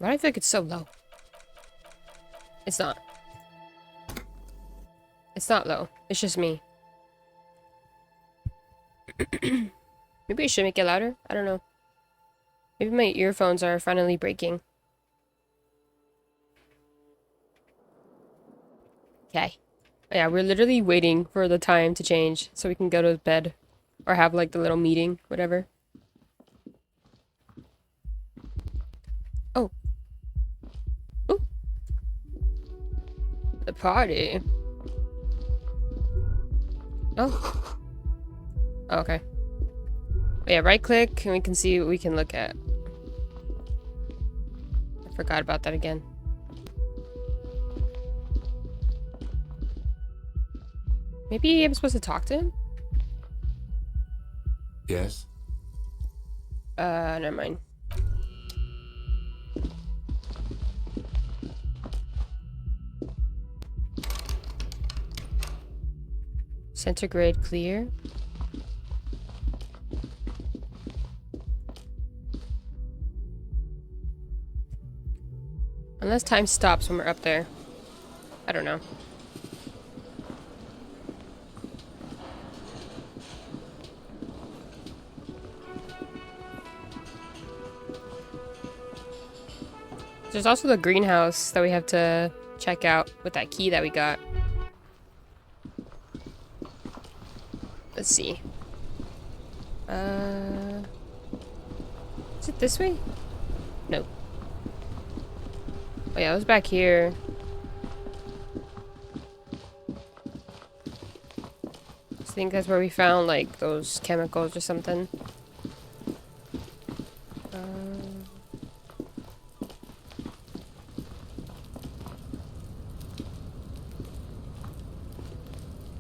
Why do I feel like it's so low? It's not. It's not low. It's just me. Maybe I should make it louder? I don't know. Maybe my earphones are finally breaking. Okay. Yeah, we're literally waiting for the time to change so we can go to bed. Or have like the little meeting, whatever. Oh. Ooh. The party. Oh. Oh, okay. Yeah, right click and we can see what we can look at. I forgot about that again. Maybe I'm supposed to talk to him? Yes? Never mind. Centigrade clear. Unless time stops when we're up there. I don't know. There's also the greenhouse that we have to check out with that key that we got. Let's see. Is it this way? No. Oh yeah, it was back here. I think that's where we found like those chemicals or something.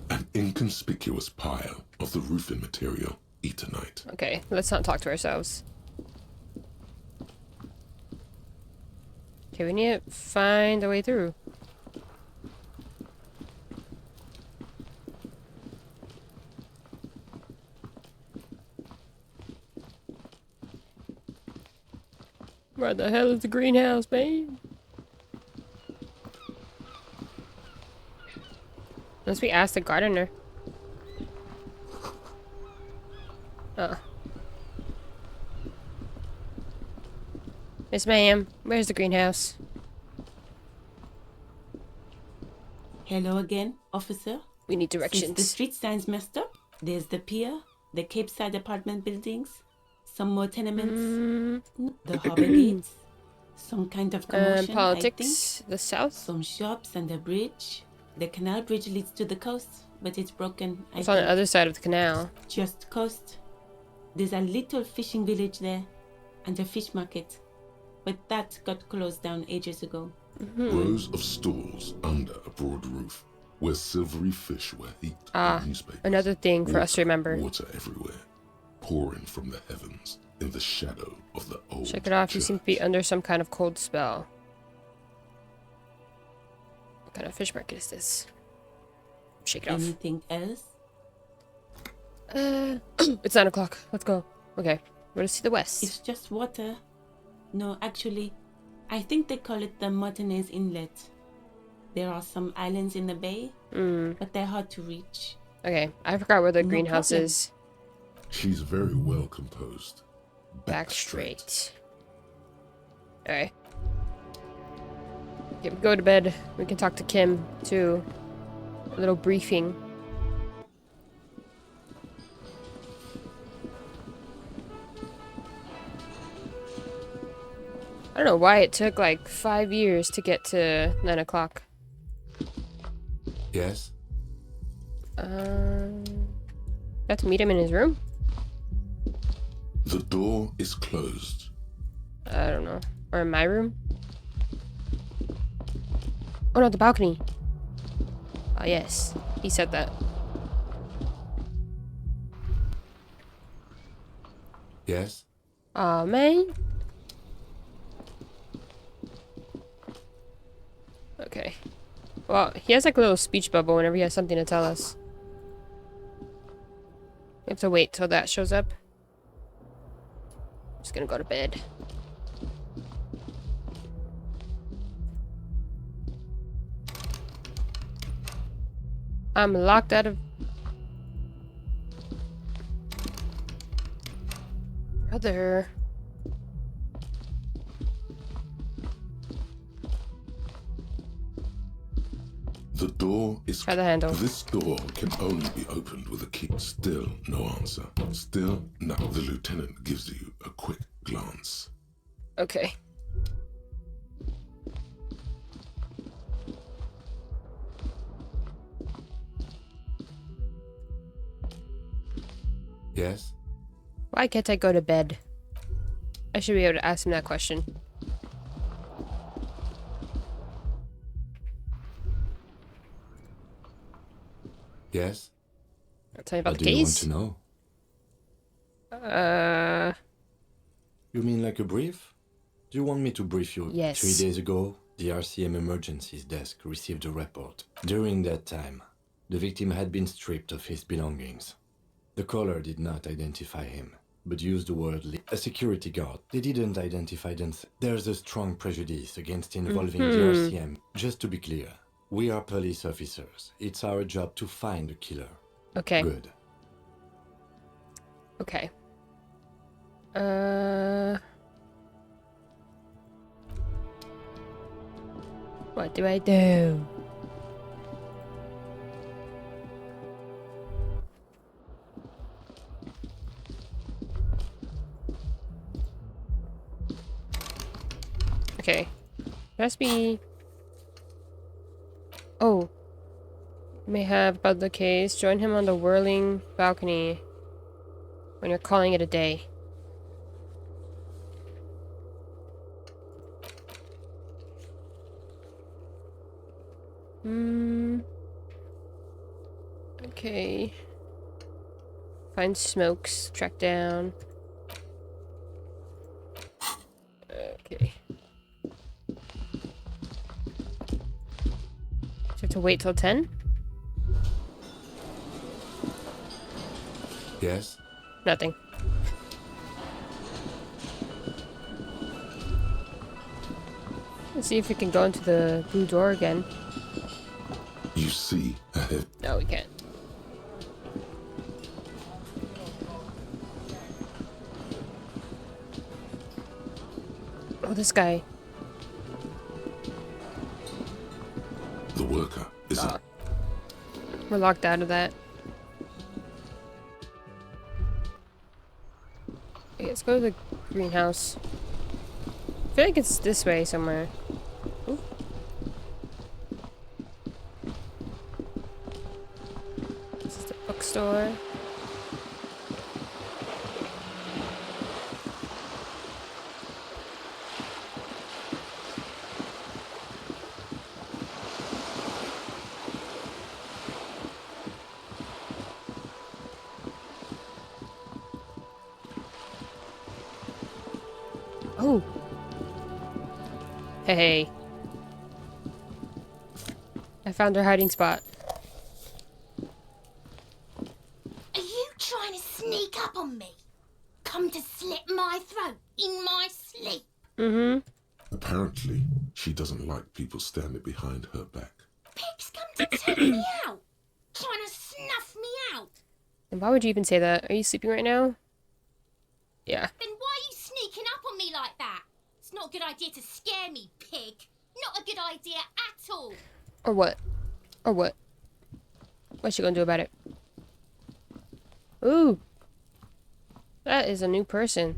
An inconspicuous pile of the roofing material, eternite. Okay, let's not talk to ourselves. Okay, we need to find a way through. Where the hell is the greenhouse, man? Unless we ask the gardener. Yes, ma'am. Where's the greenhouse? Hello again, officer. We need directions. Since the street signs messed up, there's the pier, the Cape Side apartment buildings, some more tenements, the harbor gates, some kind of commotion, politics, the south. some shops and a bridge. The canal bridge leads to the coast, but it's broken. It's on the other side of the canal. Just coast. There's a little fishing village there, and a fish market, but that got closed down ages ago. Rows of stalls under a broad roof, where silvery fish were heaped in newspapers. Another thing for us to remember. Water everywhere, pouring from the heavens in the shadow of the old Check it off. church. You seem to be under some kind of cold spell. What kind of fish market is this? Shake it off. Anything else? It's 9 o'clock. Let's go. Okay. We're to see the west. It's just water. No, actually, I think they call it the Martinez Inlet. There are some islands in the bay, but they're hard to reach. Okay. I forgot where the No greenhouse problem. is. She's very well composed. Back straight. Alright. Okay, we go to bed. We can talk to Kim, too. A little briefing. I don't know why it took like 5 years to get to 9 o'clock. Yes? Got to meet him in his room? The door is closed. I don't know. Or in my room? Oh no, the balcony. Oh yes, he said that. Yes? Aw, man. Okay. Well, he has like a little speech bubble whenever he has something to tell us. We have to wait till that shows up. I'm just gonna go to bed. I'm locked out of... Brother. The door is... Try the handle. This door can only be opened with a key. Still no answer. Still no. The lieutenant gives you a quick glance. Okay. Yes? Why can't I go to bed? I should be able to ask him that question. Yes? Tell me about What the do you want case. to know? You mean like a brief? Do you want me to brief you? Yes. 3 days ago, the RCM emergencies desk received a report. During that time, the victim had been stripped of his belongings. The caller did not identify him, but used the word a security guard. They didn't identify themselves. There's a strong prejudice against involving the RCM. Just to be clear, we are police officers. It's our job to find the killer. Okay. Good. Okay. What do I do? Okay. Must be... Oh. May have about the case. Join him on the whirling balcony when you're calling it a day. Okay. Find smokes. Track down. Okay. So have to wait till 10? Yes? Nothing. Let's see if we can go into the blue door again. You see ahead. No, we can't. Oh, this guy. The worker is a... We're locked out of that. Okay, let's go to the greenhouse. I feel like it's this way somewhere. Ooh. This is the bookstore. Oh. Hey. I found her hiding spot. Are you trying to sneak up on me? Come to slit my throat in my sleep? Mm-hmm. Apparently, she doesn't like people standing behind her back. Pigs come to take me out, trying to snuff me out. And why would you even say that? Are you sleeping right now? Yeah. Then why are you sneaking up on me like that? It's not a good idea to scare me, pig. Not a good idea at all. Or what? Or what? What's she gonna do about it? Ooh. That is a new person.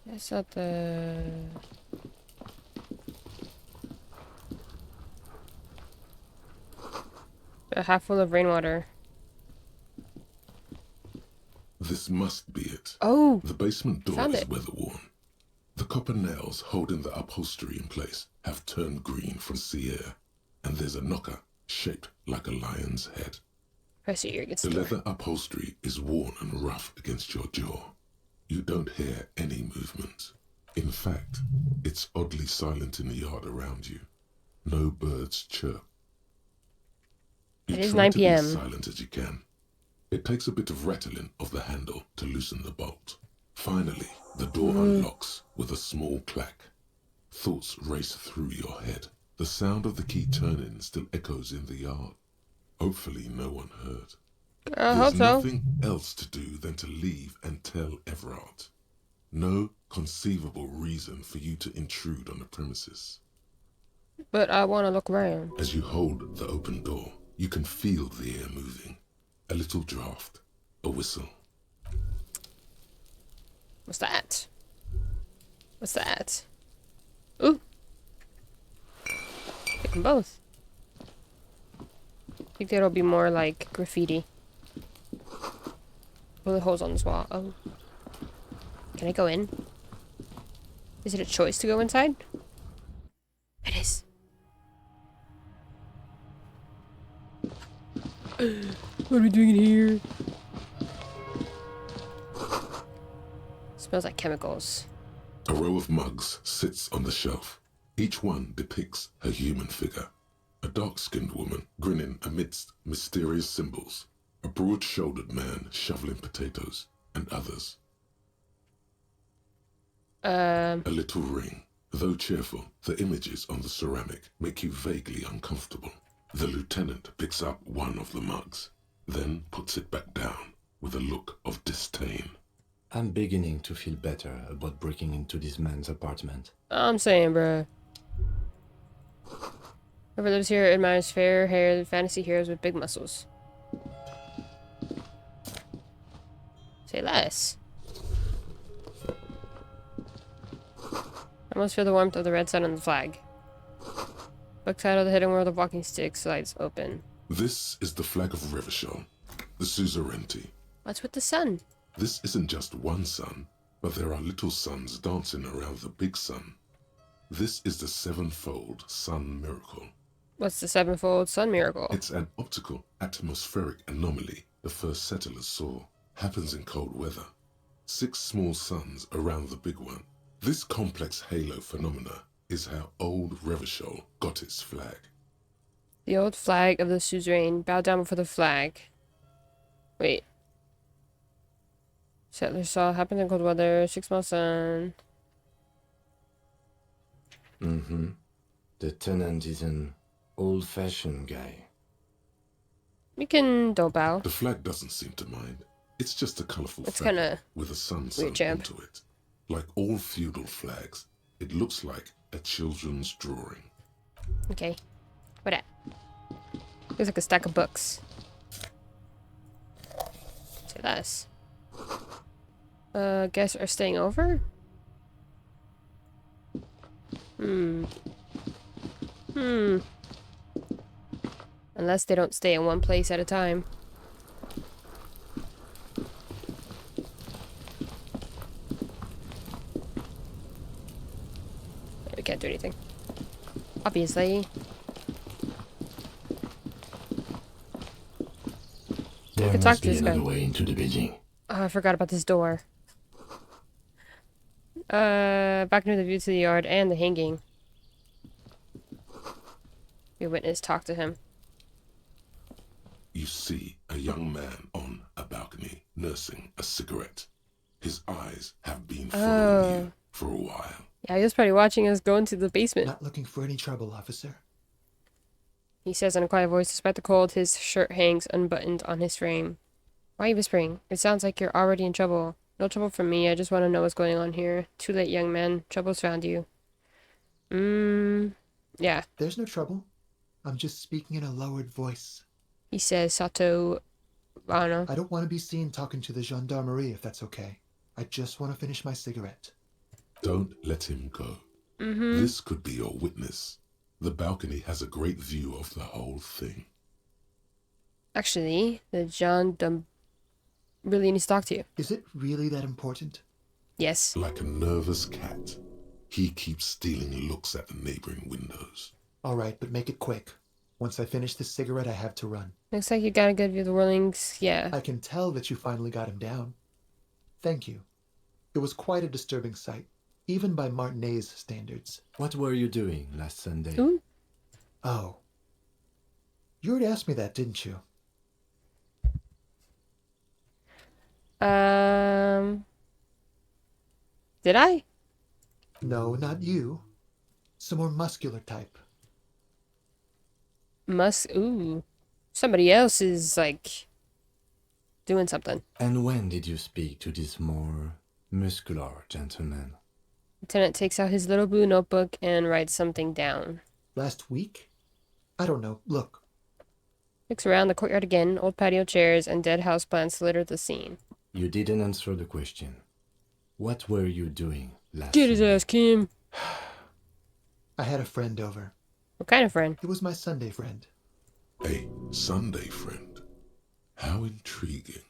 That's not the... A half full of rainwater. This must be it. Oh! The basement door Found is it. weather-worn. The copper nails holding the upholstery in place have turned green from sea air, and there's a knocker shaped like a lion's head. Press your ear against The the door. leather upholstery is worn and rough against your jaw. You don't hear any movement. In fact, it's oddly silent in the yard around you. No birds chirp. You It is try 9 to be p.m. as silent as you can. It takes a bit of rattling of the handle to loosen the bolt. Finally, the door unlocks with a small clack. Thoughts race through your head. The sound of the key turning still echoes in the yard. Hopefully no one heard. I There's hope so. nothing else to do than to leave and tell Everard. No conceivable reason for you to intrude on the premises. But I want to look around. As you hold the open door, you can feel the air moving. A little draft, a whistle. What's that? What's that? Ooh. Pick them both. I think that'll be more like graffiti. Bullet holes on this wall. Oh. Can I go in? Is it a choice to go inside? It is. What are we doing in here? Smells like chemicals. A row of mugs sits on the shelf. Each one depicts a human figure. A dark-skinned woman grinning amidst mysterious symbols. A broad-shouldered man shoveling potatoes, and others. A little ring. Though cheerful, the images on the ceramic make you vaguely uncomfortable. The lieutenant picks up one of the mugs, then puts it back down with a look of disdain. I'm beginning to feel better about breaking into this man's apartment. I'm saying, bruh. Whoever lives here admires fair-haired fantasy heroes with big muscles. Say less. I almost feel the warmth of the red sun on the flag. Book title: The Hidden World of Walking Sticks slides open. This is the flag of Revachol, the suzerainty. What's with the sun? This isn't just one sun, but there are little suns dancing around the big sun. This is the sevenfold sun miracle. What's the sevenfold sun miracle? It's an optical atmospheric anomaly the first settlers saw. Happens in cold weather. 6 small suns around the big one. This complex halo phenomena is how old Revachol got its flag. The old flag of the suzerain. Bow down before the flag. Wait. Settlers saw happens in cold weather. 6 small sun. The tenant is an old-fashioned guy. We can don't bow. The flag doesn't seem to mind. It's just a colourful It's feather kinda with a sun weird jab. onto it. Like all feudal flags, it looks like a children's drawing. Okay. What at? Looks like a stack of books. Say less. Guests are staying over? Unless they don't stay in one place at a time. We can't do anything. Obviously. There could talk must to be this guy. another way into the building. Oh, I forgot about this door. Back into the view to the yard and the hanging. Your witness talk to him. You see a young man on a balcony nursing a cigarette. His eyes have been following you for a while. Yeah, he was probably watching us go into the basement. Not looking for any trouble, officer. He says in a quiet voice, despite the cold, his shirt hangs unbuttoned on his frame. Why are you whispering? It sounds like you're already in trouble. No trouble from me, I just want to know what's going on here. Too late, young man. Trouble's found you. Yeah. There's no trouble. I'm just speaking in a lowered voice. He says, Sato... I don't know. I don't want to be seen talking to the gendarmerie, if that's okay. I just want to finish my cigarette. Don't let him go. This could be your witness. The balcony has a great view of the whole thing. Actually, the gendarme really needs to talk to you. Is it really that important? Yes. Like a nervous cat, he keeps stealing looks at the neighboring windows. All right, but make it quick. Once I finish this cigarette, I have to run. Looks like you got a good view of the whirlings. Yeah. I can tell that you finally got him down. Thank you. It was quite a disturbing sight, even by Martinet's standards. What were you doing last Sunday? Ooh. Oh. You already asked me that, didn't you? Did I? No, not you. Some more muscular type. Ooh. Somebody else is, like, doing something. And when did you speak to this more muscular gentleman? Lieutenant takes out his little blue notebook and writes something down. Last week? I don't know. Look. Looks around the courtyard again. Old patio chairs and dead houseplants litter the scene. You didn't answer the question. What were you doing last Get his Sunday? ass, Kim. I had a friend over. What kind of friend? It was my Sunday friend. A Sunday friend. How intriguing.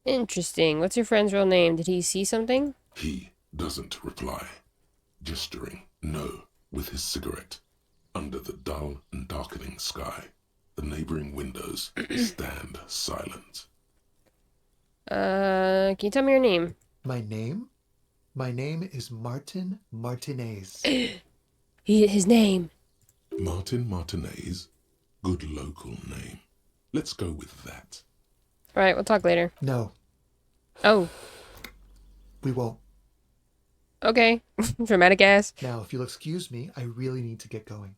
Interesting. What's your friend's real name? Did he see something? He doesn't reply, gesturing no with his cigarette. Under the dull and darkening sky, the neighboring windows stand silent. Can you tell me your name? My name? My name is Martin Martinez. His name. Martin Martinez? Good local name. Let's go with that. Alright, we'll talk later. No, Oh, we won't. okay. Dramatic ass. Now, if you'll excuse me, I really need to get going.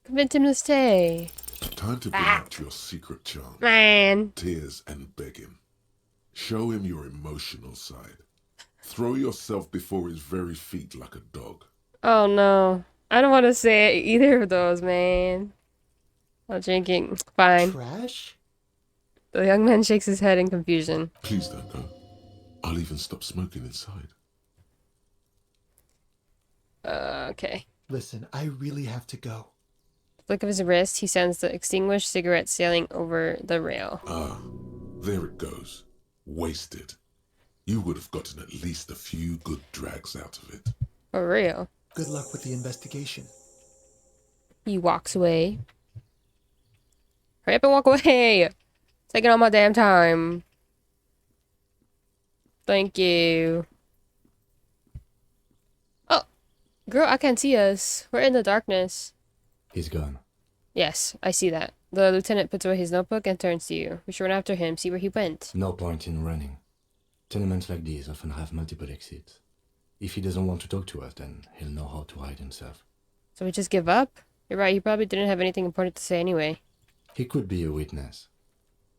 Convince him to stay. Time to bring out your secret charm. Man. Tears and begging. Show him your emotional side. Throw yourself before his very feet like a dog. Oh no. I don't want to say either of those, man. I'm drinking. Fine. Trash? The young man shakes his head in confusion. Please don't go. I'll even stop smoking inside. Okay. Listen, I really have to go. Flick of his wrist, he sends the extinguished cigarette sailing over the rail. Ah, there it goes. Wasted. You would have gotten at least a few good drags out of it. For real. Good luck with the investigation. He walks away. Hurry up and walk away! Taking all my damn time. Thank you. Oh! Girl, I can't see us. We're in the darkness. He's gone. Yes, I see that. The lieutenant puts away his notebook and turns to you. We should run after him, see where he went. No point in running. Tenements like these often have multiple exits. If he doesn't want to talk to us, then he'll know how to hide himself. So we just give up? You're right, he probably didn't have anything important to say anyway. He could be a witness.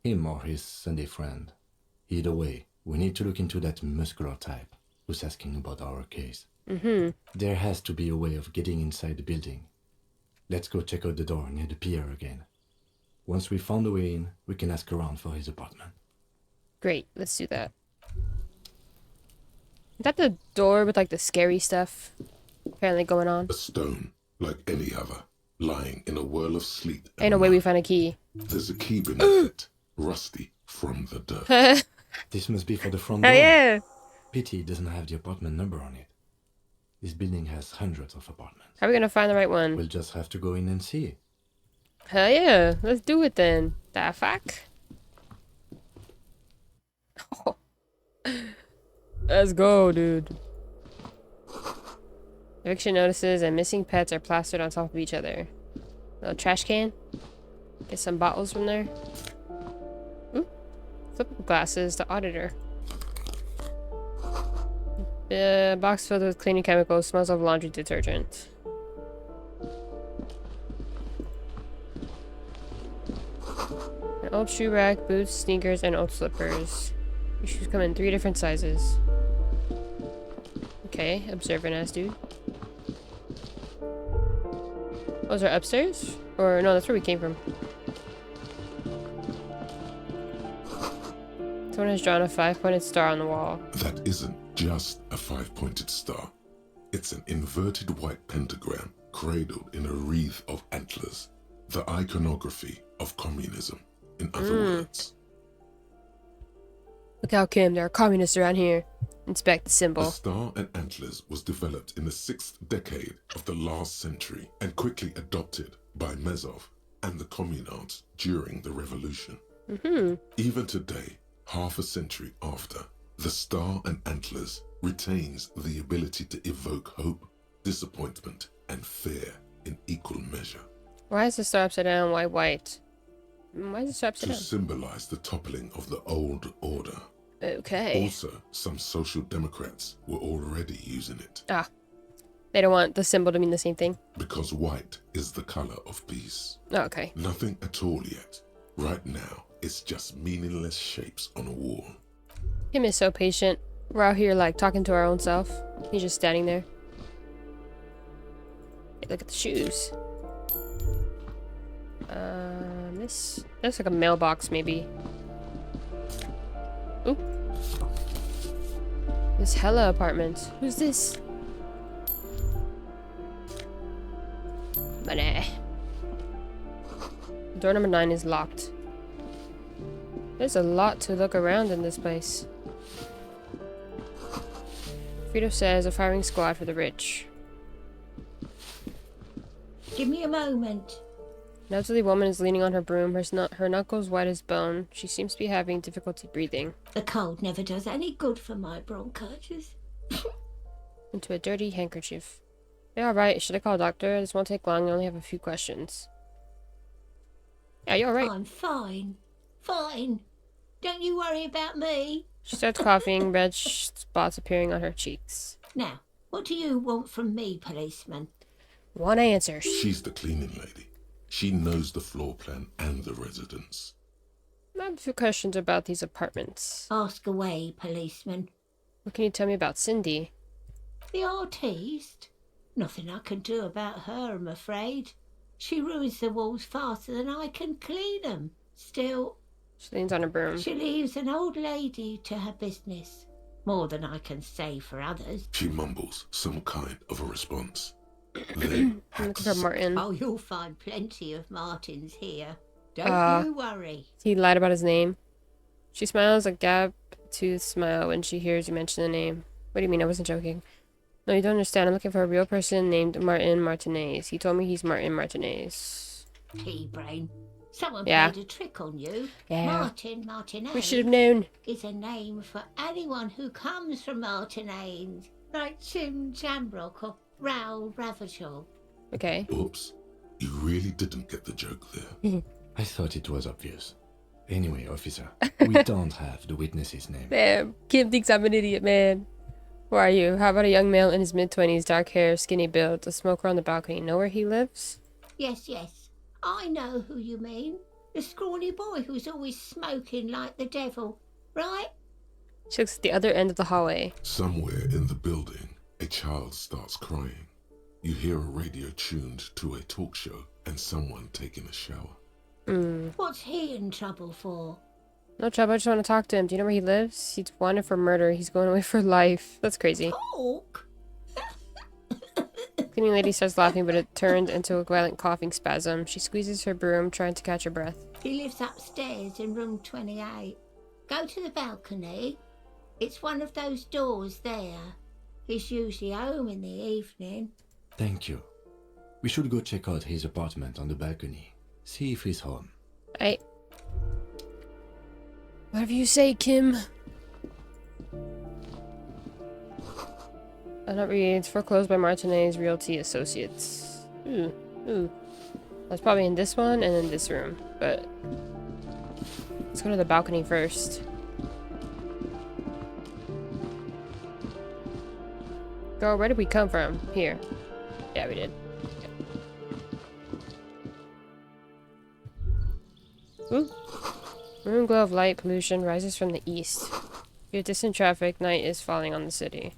Him or his Sunday friend. Either way, we need to look into that muscular type who's asking about our case. Mm-hmm. There has to be a way of getting inside the building. Let's go check out the door near the pier again. Once we found a way in, we can ask around for his apartment. Great, let's do that. Is that the door with like the scary stuff apparently going on? A stone, like any other, lying in a whirl of sleet. Ain't no way we find a key. There's a key beneath it, rusty from the dirt. This must be for the front door. Oh yeah! Pity it doesn't have the apartment number on it. This building has hundreds of apartments. How are we gonna find the right one? We'll just have to go in and see. Hell yeah, let's do it then. The fuck? Oh. Let's go, dude. Eviction notices and missing pets are plastered on top of each other. Little trash can. Get some bottles from there. Ooh. Flip glasses, the auditor. Box filled with cleaning chemicals, smells of laundry detergent. An old shoe rack, boots, sneakers, and old slippers. Your shoes come in 3 different sizes. Okay, observant ass dude. Those are upstairs? Or no, that's where we came from. Someone has drawn a 5-pointed star on the wall. That isn't just a 5-pointed star. It's an inverted white pentagram cradled in a wreath of antlers. The iconography of communism, in other words. Look out, Kim, there are communists around here. Inspect the The symbol. star and antlers was developed in the 6th decade of the last century and quickly adopted by Mezov and the communards during the revolution. Even today, half a century after, the star and antlers retains the ability to evoke hope, disappointment, and fear in equal measure. Why is the star upside down? Why white? Why is the star upside To down? symbolize the toppling of the old order. Okay. Also, some social democrats were already using it. Ah. They don't want the symbol to mean the same thing. Because white is the color of peace. Oh, okay. Nothing at all yet. Right now, it's just meaningless shapes on a wall. Kim is so patient. We're out here like talking to our own self. He's just standing there. Hey, look at the shoes. This looks like a mailbox, maybe. Oop. This Hella apartment. Who's this? Money. Door number 9 is locked. There's a lot to look around in this place. Frito says a firing squad for the rich. Give me a moment. An elderly woman is leaning on her broom, her knuckles white as bone. She seems to be having difficulty breathing. The cold never does any good for my bronchitis. Into a dirty handkerchief. You're alright. Should I call a doctor? This won't take long. I only have a few questions. Yeah, you're alright. I'm fine. Fine. Don't you worry about me. She starts coughing, red spots appearing on her cheeks. Now, what do you want from me, policeman? Want answers. She's the cleaning lady. She knows the floor plan and the residence. I have a few questions about these apartments. Ask away, policeman. What can you tell me about Cindy? The artiste? Nothing I can do about her, I'm afraid. She ruins the walls faster than I can clean them. Still, She leans on her broom. she leaves an old lady to her business. More than I can say for others. She mumbles some kind of a response. Then I'm looking for Martin. Oh, you'll find plenty of Martins here. Don't you worry. He lied about his name. She smiles a gap-toothed smile when she hears you mention the name. What do you mean? I wasn't joking. No, you don't understand. I'm looking for a real person named Martin Martinez. He told me he's Martin Martinez. Pea-brain. Someone Yeah. played a trick on you. Yeah. Martin Martinez We should have known. is a name for anyone who comes from Martinez. Like Tim Jambrock or Raoul Ravachol. Okay. Oops. You really didn't get the joke there. I thought it was obvious. Anyway, officer, we don't have the witness's name. Damn. Kim thinks I'm an idiot, man. Who are you? How about a young male in his mid-20s, dark hair, skinny build, a smoker on the balcony? Know where he lives? Yes, yes. I know who you mean. The scrawny boy who's always smoking like the devil. Right? She looks at the other end of the hallway. Somewhere in the building, a child starts crying. You hear a radio tuned to a talk show and someone taking a shower. What's he in trouble for? No trouble, I just want to talk to him. Do you know where he lives? He's wanted for murder. He's going away for life. That's crazy. Talk? Cleaning lady starts laughing, but it turned into a violent coughing spasm. She squeezes her broom, trying to catch her breath. He lives upstairs in room 28. Go to the balcony. It's one of those doors there. He's usually home in the evening. Thank you. We should go check out his apartment on the balcony. See if he's home. Whatever you say, Kim. That reads, foreclosed by Martinez Realty Associates. Ooh. That's probably in this one and in this room, but let's go to the balcony first. Girl, where did we come from? Here. Yeah, we did. Ooh. Maroon glow of light pollution rises from the east. Due to distant traffic, night is falling on the city.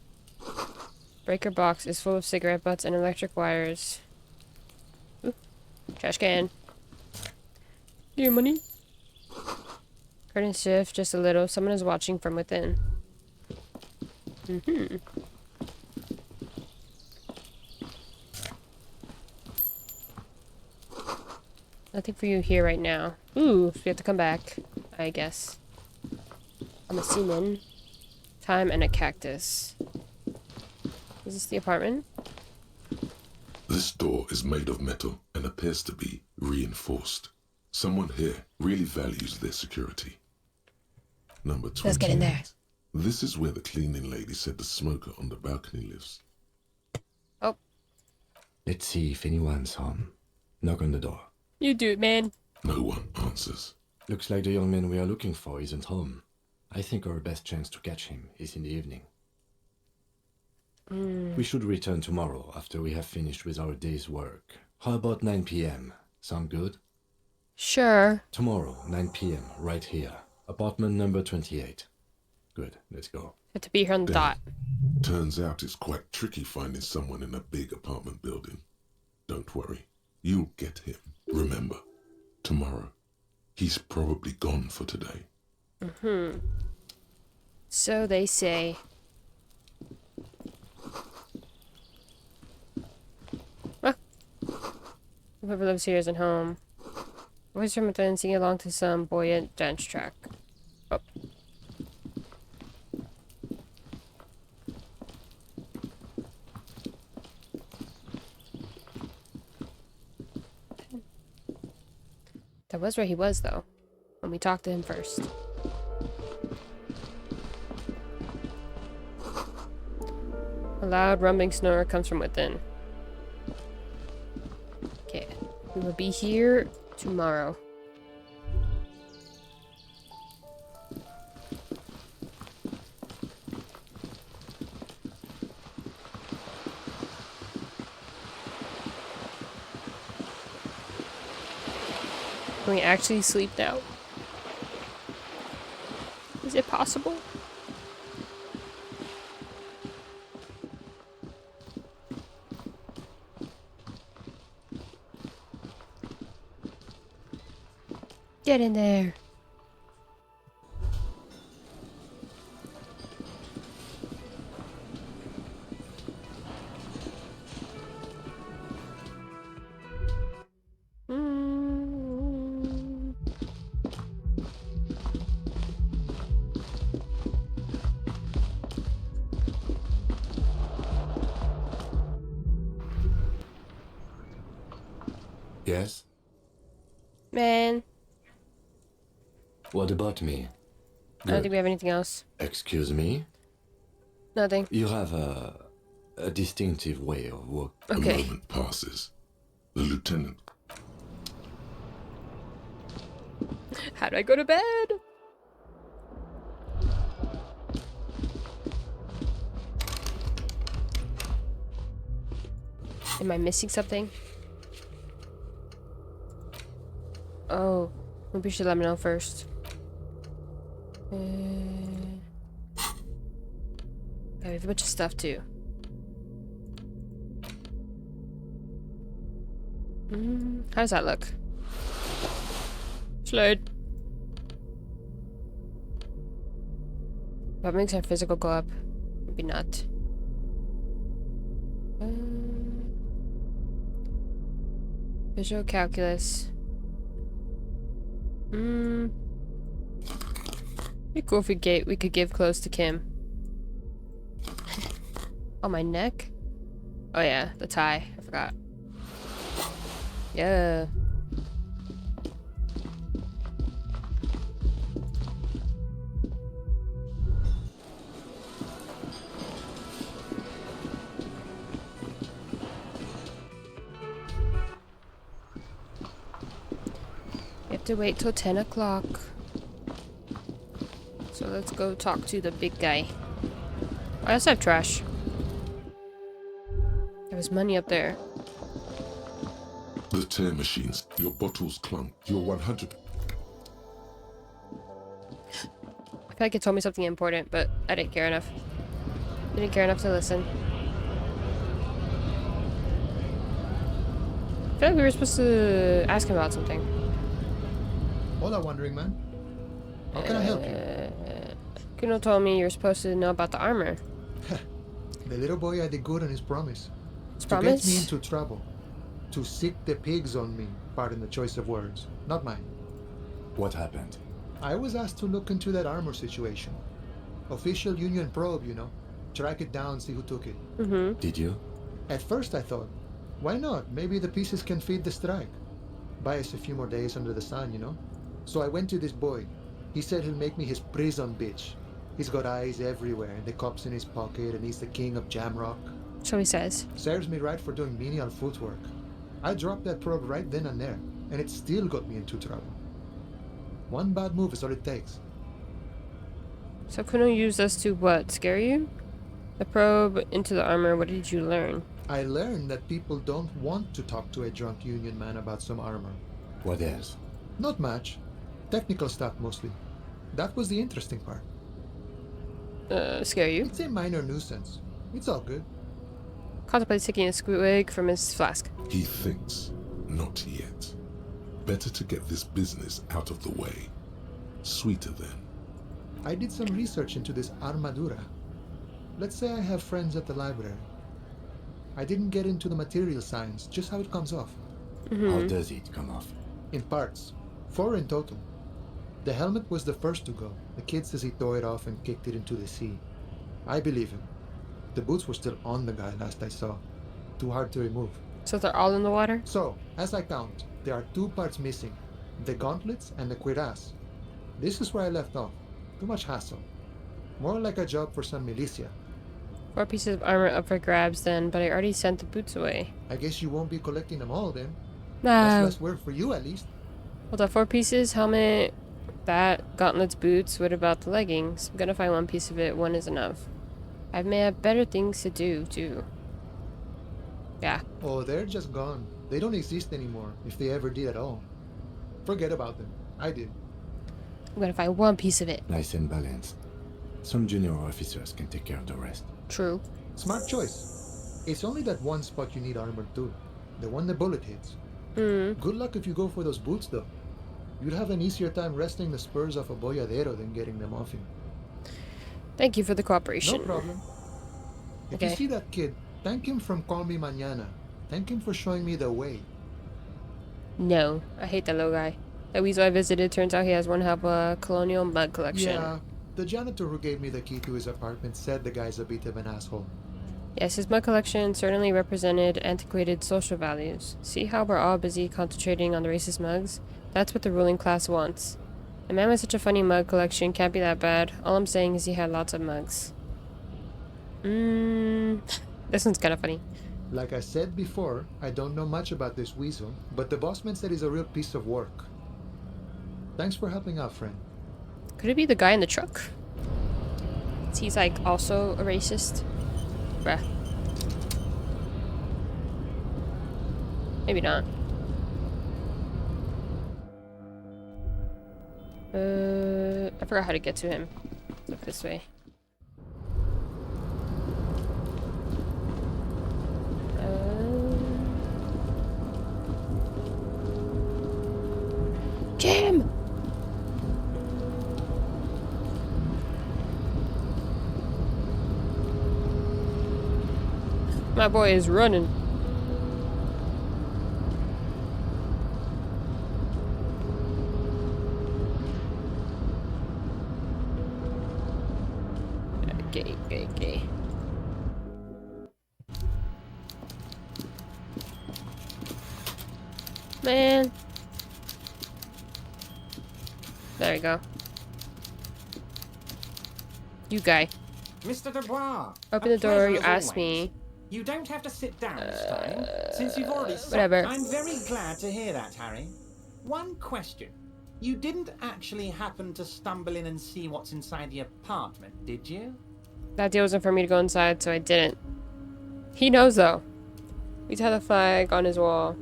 Breaker box is full of cigarette butts and electric wires. Ooh. Trash can. Your money. Curtains shift just a little. Someone is watching from within. Nothing for you here right now. Ooh, so we have to come back, I guess. I'm a seaman. Time and a cactus. Is this the apartment? This door is made of metal and appears to be reinforced. Someone here really values their security. Number 28. Let's get in there. This is where the cleaning lady said the smoker on the balcony lives. Oh, Let's see if anyone's home. Knock on the door. you do it, man. No one answers. Looks like the young man we are looking for isn't home. I think our best chance to catch him is in the evening. We We should return tomorrow after we have finished with our day's work. How about 9 p.m.? Sound good? Sure. Tomorrow, 9 p.m., right here. Apartment number 28. Good, let's go. Have to be here on the dot. Turns out it's quite tricky finding someone in a big apartment building. Don't worry, you'll get him. Remember, tomorrow. He's probably gone for today. So they say. Ah. Whoever lives here isn't home. Always remember to sing along to some buoyant dance track. Oh. That was where he was, though, when we talked to him first. A loud rumbling snore comes from within. Okay, we will be here tomorrow. Can we actually sleep now? Is it possible? Get in there. Yes? Man, What about me? I don't think we have anything else. Excuse me? Nothing. You have a distinctive way of work. Okay. A moment passes. The lieutenant. How do I go to bed? Am I missing something? Oh, maybe you should let me know first. Okay, we have a bunch of stuff too. How does that look? Slide. What makes our physical go up? Maybe not. Visual calculus. Be cool if we could give clothes to Kim. On my neck? Oh yeah, the tie. I forgot. Yeah. We have to wait till 10 o'clock. So let's go talk to the big guy. I also have trash. There was money up there. The tear machines. Your bottles clunk. You're 100. I feel like it told me something important, but I didn't care enough. Didn't care enough to listen. I feel like we were supposed to ask him about something. Hola, wandering man. How can I help you? Kuno told me you were supposed to know about the armor. The little boy had the good on his promise. His To get promise? me into trouble. To sick the pigs on me. Pardon the choice of words. Not mine. What happened? I was asked to look into that armor situation. Official Union probe, you know. Track it down, see who took it. Mm-hmm. Did you? At first I thought, why not? Maybe the pieces can feed the strike. Buy us a few more days under the sun, you know? So I went to this boy. He said he'll make me his prison bitch. He's got eyes everywhere, and the cop's in his pocket, and he's the king of Jamrock. So he says. Serves me right for doing menial footwork. I dropped that probe right then and there, and it still got me into trouble. One bad move is all it takes. So Kuno used us to what? Scare you? The probe into the armor, what did you learn? I learned that people don't want to talk to a drunk union man about some armor. What else? Not much. Technical stuff mostly. That was the interesting part. Scare you? It's a minor nuisance. It's all good. Contemplates taking a squig from his flask. He thinks, not yet. Better to get this business out of the way. Sweeter then. I did some research into this armadura. Let's say I have friends at the library. I didn't get into the material science, just how it comes off. How does it come off? In parts. 4 in total. The helmet was the first to go. The kid says he tore it off and kicked it into the sea. I believe him. The boots were still on the guy last I saw. Too hard to remove. So they're all in the water? So, as I count, there are 2 parts missing. The gauntlets and the cuirass. This is where I left off. Too much hassle. More like a job for some militia. 4 pieces of armor up for grabs then, but I already sent the boots away. I guess you won't be collecting them all then. No. That's less work for you at least. Hold on, 4 pieces, helmet, that, gauntlets, boots. What about the leggings? I'm gonna find 1 piece of it. 1 is enough. I may have better things to do, too. Yeah. Oh, they're just gone. They don't exist anymore, if they ever did at all. Forget about them. I did. I'm gonna find 1 piece of it. Nice and balanced. Some junior officers can take care of the rest. True. Smart choice. It's only that one spot you need armored too. The one the bullet hits. Good luck if you go for those boots though. You'd have an easier time wresting the spurs off a boyadero than getting them off him. Thank you for the cooperation. No problem. If Okay. you see that kid, thank him from Call Me Mañana. Thank him for showing me the way. No, I hate that little guy. That weasel I visited, turns out he has one hell of a colonial mug collection. Yeah, the janitor who gave me the key to his apartment said the guy's a bit of an asshole. Yes, his mug collection certainly represented antiquated social values. See how we're all busy concentrating on the racist mugs? That's what the ruling class wants. A man with such a funny mug collection can't be that bad. All I'm saying is he had lots of mugs. This one's kind of funny. Like I said before, I don't know much about this weasel, but the bossman said he's a real piece of work. Thanks for helping out, friend. Could it be the guy in the truck? He's like also a racist? Bruh. Maybe not. I forgot how to get to him. Look this way. Jim! My boy is running. Okay. Man. There we go. You guy. Mr. Dubois. Open a the door, pleasure you as asked always. me. You don't have to sit down this time, since you've already sat. Whatever. I'm very glad to hear that, Harry. One question. You didn't actually happen to stumble in and see what's inside the apartment, did you? That deal wasn't for me to go inside, so I didn't. He knows, though. He's had a flag on his wall.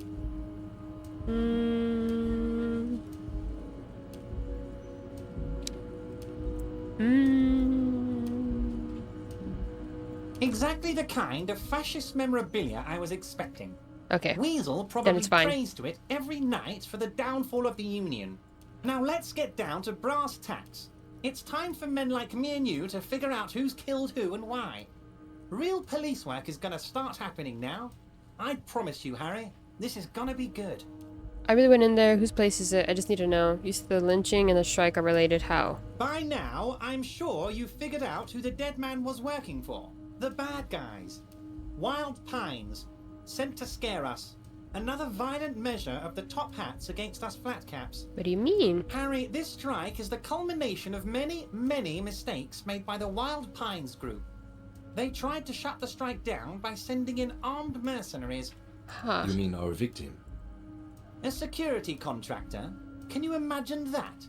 Exactly the kind of fascist memorabilia I was expecting. Okay. Weasel Then probably it's fine. prays to it every night for the downfall of the Union. Now let's get down to brass tacks. It's time for men like me and you to figure out who's killed who and why. Real police work is gonna start happening now. I promise you, Harry, this is gonna be good. I really went in there. Whose place is it? I just need to know. You said the lynching and the strike are related. How? By now, I'm sure you've figured out who the dead man was working for. The bad guys. Wild Pines. Sent to scare us. Another violent measure of the top hats against us flatcaps. What do you mean? Harry, this strike is the culmination of many, many mistakes made by the Wild Pines group. They tried to shut the strike down by sending in armed mercenaries. Huh. You mean our victim? A security contractor? Can you imagine that?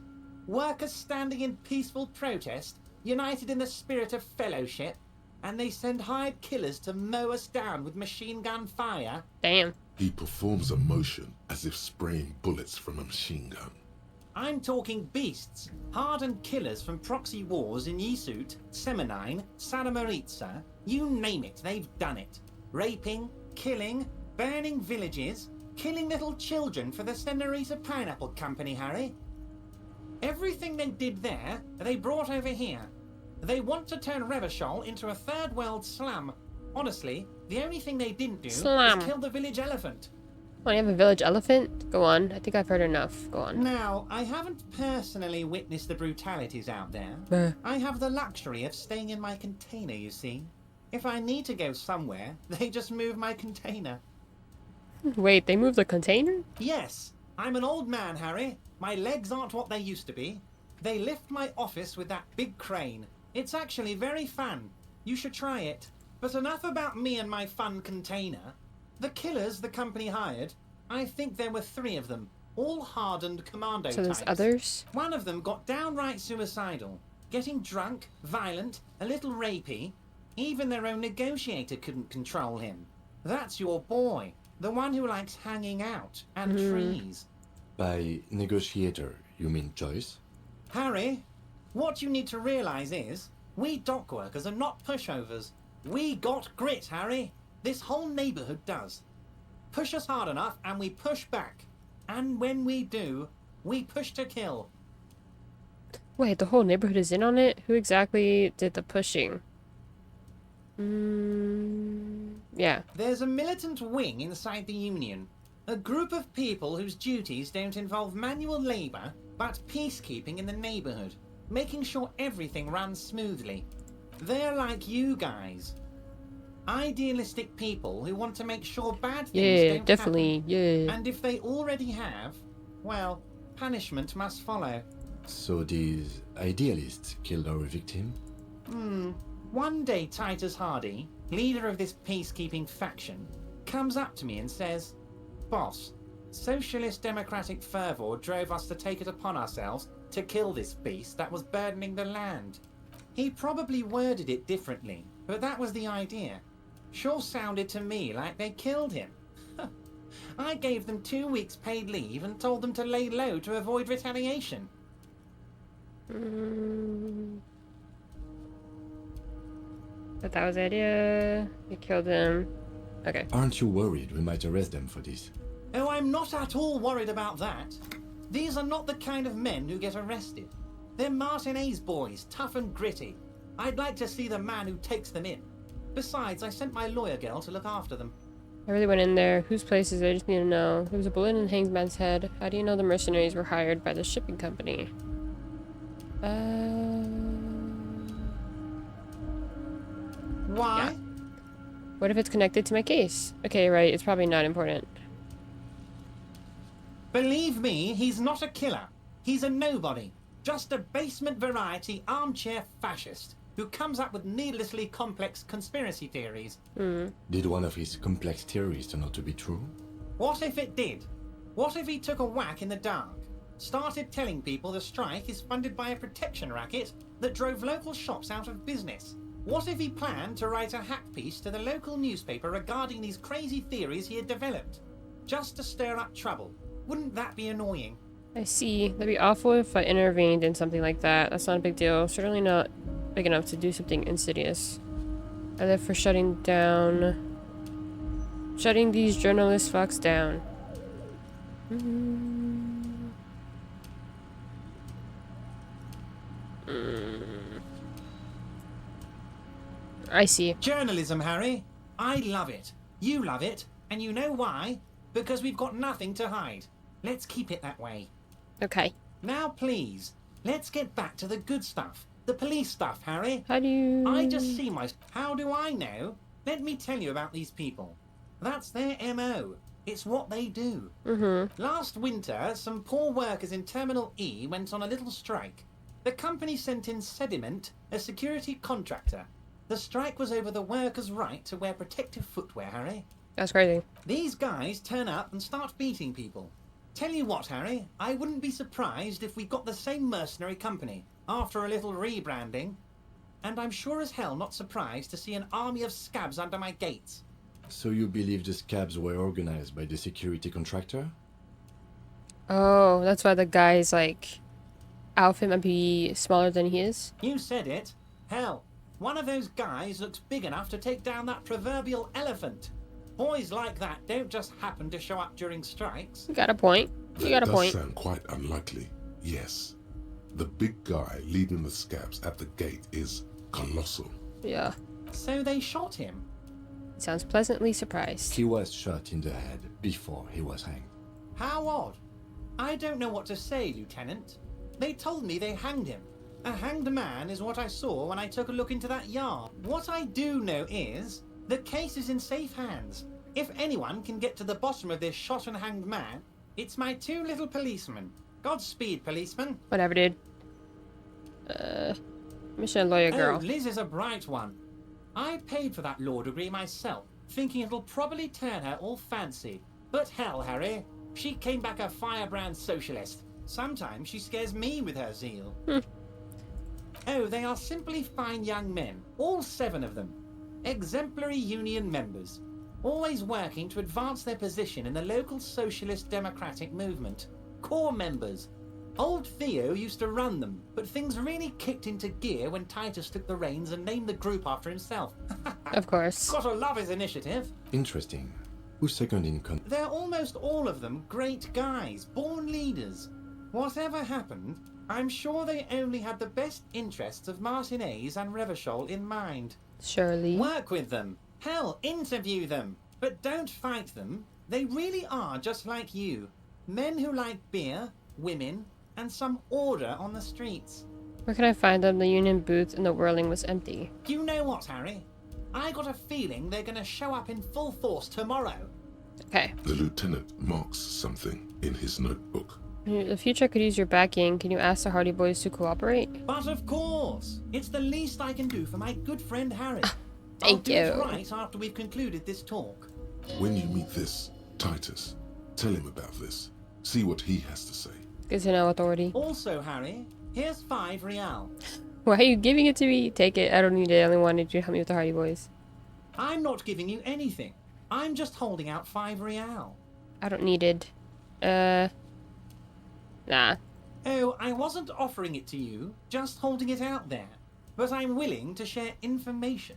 Workers standing in peaceful protest, united in the spirit of fellowship, and they send hired killers to mow us down with machine gun fire. Damn. He performs a motion as if spraying bullets from a machine gun. I'm talking beasts, hardened killers from proxy wars in Yisut, Semenine, Santa Maritza, you name it, they've done it. Raping, killing, burning villages, killing little children for the Senorita Pineapple Company, Harry. Everything they did there, they brought over here. They want to turn Revachol into a third world slum. Honestly, the only thing they didn't do Slum. was kill the village elephant. Oh, you have a village elephant? Go on. I think I've heard enough. Go on. Now, I haven't personally witnessed the brutalities out there. Bah. I have the luxury of staying in my container, you see. If I need to go somewhere, they just move my container. Wait, they moved the container? Yes, I'm an old man, Harry. My legs aren't what they used to be. They lift my office with that big crane. It's actually very fun. You should try it. But enough about me and my fun container. The killers the company hired, I think there were 3 of them, all hardened commando So there's types. others? One of them got downright suicidal, getting drunk, violent, a little rapey. Even their own negotiator couldn't control him. That's your boy, the one who likes hanging out and trees. By negotiator, you mean Joyce? Harry, what you need to realise is, we dock workers are not pushovers. We got grit, Harry. This whole neighbourhood does. Push us hard enough and we push back. And when we do, we push to kill. Wait, the whole neighborhood is in on it? Who exactly did the pushing? Yeah. There's a militant wing inside the Union. A group of people whose duties don't involve manual labour, but peacekeeping in the neighbourhood. Making sure everything runs smoothly. They're like you guys. Idealistic people who want to make sure bad things Yeah, don't definitely. happen. Yeah. And if they already have, well, punishment must follow. So these idealists killed our victim? One day Titus Hardy, leader of this peacekeeping faction, comes up to me and says, "Boss, socialist democratic fervour drove us to take it upon ourselves to kill this beast that was burdening the land." He probably worded it differently, but that was the idea. Sure sounded to me like they killed him. I gave them 2 weeks paid leave and told them to lay low to avoid retaliation. But that was the idea. You killed him. Okay. Aren't you worried we might arrest them for this? Oh, I'm not at all worried about that. These are not the kind of men who get arrested. They're Martinez boys, tough and gritty. I'd like to see the man who takes them in. Besides, I sent my lawyer girl to look after them. I really went in there. Whose place is it? I just need to know. There was a bullet in Hangman's head. How do you know the mercenaries were hired by the shipping company? Why? Yeah. What if it's connected to my case? Okay, right. It's probably not important. Believe me, he's not a killer. He's a nobody. Just a basement variety armchair fascist who comes up with needlessly complex conspiracy theories. Did one of his complex theories turn out to be true? What if it did? What if he took a whack in the dark? Started telling people the strike is funded by a protection racket that drove local shops out of business? What if he planned to write a hack piece to the local newspaper regarding these crazy theories he had developed? Just to stir up trouble. Wouldn't that be annoying? I see. That'd be awful if I intervened in something like that. That's not a big deal. Certainly not big enough to do something insidious. I live for shutting these journalist fucks down. I see. Journalism, Harry. I love it. You love it. And you know why? Because we've got nothing to hide. Let's keep it that way. Okay. Now, please, let's get back to the good stuff. The police stuff, Harry. How do you... I just see my... How do I know? Let me tell you about these people. That's their MO. It's what they do. Last winter, some poor workers in Terminal E went on a little strike. The company sent in Sediment, a security contractor. The strike was over the workers' right to wear protective footwear, Harry. That's crazy. These guys turn up and start beating people. Tell you what, Harry, I wouldn't be surprised if we got the same mercenary company after a little rebranding. and I'm sure as hell not surprised to see an army of scabs under my gates. So you believe the scabs were organized by the security contractor? Oh, that's why the guy's like outfit might be smaller than he is. You said it. Hell, one of those guys looks big enough to take down that proverbial elephant. Boys like that don't just happen to show up during strikes. You got a point. You got a That point. does sound quite unlikely, yes. The big guy leading the scabs at the gate is colossal. Yeah. So they shot him. Sounds pleasantly surprised. He was shot in the head before he was hanged. How odd. I don't know what to say, Lieutenant. They told me they hanged him. A hanged man is what I saw when I took a look into that yard. What I do know is the case is in safe hands. If anyone can get to the bottom of this shot and hanged man, it's my two little policemen. Godspeed, policeman. Whatever, dude. Mission lawyer girl. Oh, Liz is a bright one. I paid for that law degree myself, thinking it'll probably turn her all fancy. But hell, Harry, she came back a firebrand socialist. Sometimes she scares me with her zeal. Oh, they are simply fine young men, all 7 of them. Exemplary union members, always working to advance their position in the local socialist democratic movement. Core members. Old Theo used to run them, but things really kicked into gear when Titus took the reins and named the group after himself. Of course. Gotta love his initiative. Interesting. Who's second in command? They're almost all of them great guys, born leaders. Whatever happened, I'm sure they only had the best interests of Martinez and Revachol in mind. Surely. Work with them. Hell, interview them. But don't fight them. They really are just like you. Men who like beer, women, and some order on the streets. Where can I find them? The union booth in the whirling was empty. You know what, Harry? I got a feeling they're gonna show up in full force tomorrow. Okay. The lieutenant marks something in his notebook. In the future, I could use your backing. Can you ask the Hardy Boys to cooperate? But of course, it's the least I can do for my good friend Harry. Thank I'll do it you. right after we've concluded this talk. When you meet this Titus, tell him about this. See what he has to say. Good to know, authority. Also, Harry, here's 5 real. Why are you giving it to me? Take it. I don't need it. I only wanted you to help me with the Hardy Boys. I'm not giving you anything. I'm just holding out 5 real. I don't need it. Nah. Oh, I wasn't offering it to you, just holding it out there. But I'm willing to share information.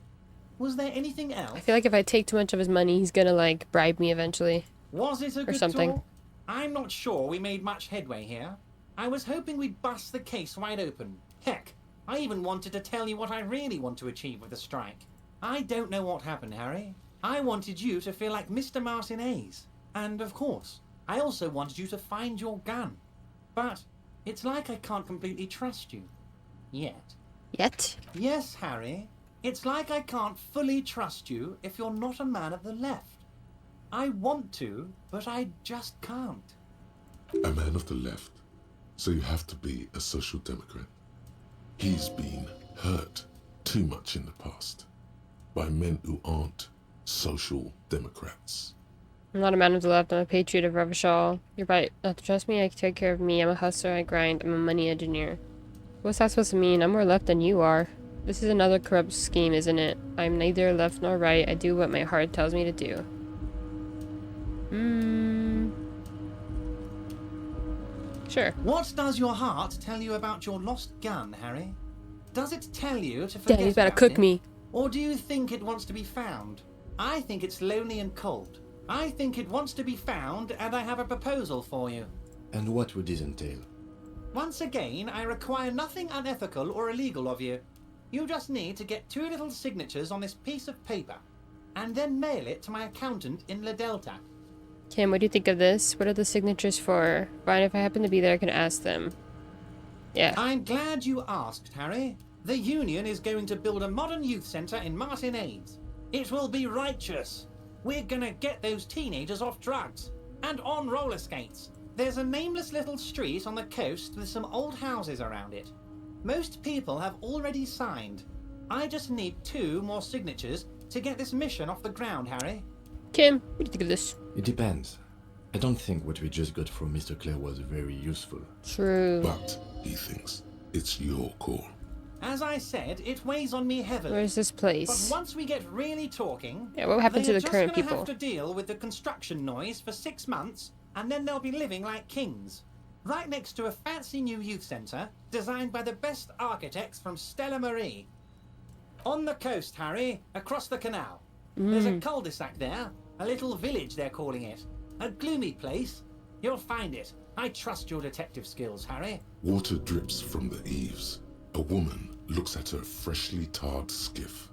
Was there anything else? I feel like if I take too much of his money, he's gonna, like, bribe me eventually. Was it a good something. talk? I'm not sure we made much headway here. I was hoping we'd bust the case wide open. Heck, I even wanted to tell you what I really want to achieve with the strike. I don't know what happened, Harry. I wanted you to feel like Mr. Martinez. And, of course, I also wanted you to find your gun. But it's like I can't completely trust you. Yet. Yet? Yes, Harry. It's like I can't fully trust you if you're not a man of the left. I want to, but I just can't. A man of the left, so you have to be a social democrat. He's been hurt too much in the past by men who aren't social democrats. I'm not a man of the left. I'm a patriot of Revachol. You're right not to trust me. I can take care of me. I'm a hustler. I grind. I'm a money engineer. What's that supposed to mean? I'm more left than you are. This is another corrupt scheme, isn't it? I'm neither left nor right. I do what my heart tells me to do. Sure. What does your heart tell you about your lost gun, Harry? Does it tell you to forget Daddy's about to about cook it? me. Or do you think it wants to be found? I think it's lonely and cold. I think it wants to be found, and I have a proposal for you. And what would this entail? Once again, I require nothing unethical or illegal of you. You just need to get 2 little signatures on this piece of paper, and then mail it to my accountant in La Delta. Kim, what do you think of this? What are the signatures for? Fine, if I happen to be there, I can ask them. Yeah. I'm glad you asked, Harry. The Union is going to build a modern youth centre in Martinez. It will be righteous. We're gonna get those teenagers off drugs and on roller skates. There's a nameless little street on the coast with some old houses around it. Most people have already signed. I just need 2 more signatures to get this mission off the ground, Harry. Kim, what do you think of this? It depends. I don't think what we just got from Mr. Clare was very useful. True. But he thinks it's your call. As I said, it weighs on me heavily. Where's this But place? once we get really talking, Yeah, what happened to they're the current just gonna people? have to deal with the construction noise for 6 months, and then they'll be living like kings. Right next to a fancy new youth centre, designed by the best architects from Stella Marie. On the coast, Harry, across the canal. There's a cul-de-sac there, a little village they're calling it. A gloomy place. You'll find it. I trust your detective skills, Harry. Water drips from the eaves. A woman looks at her freshly tarred skiff.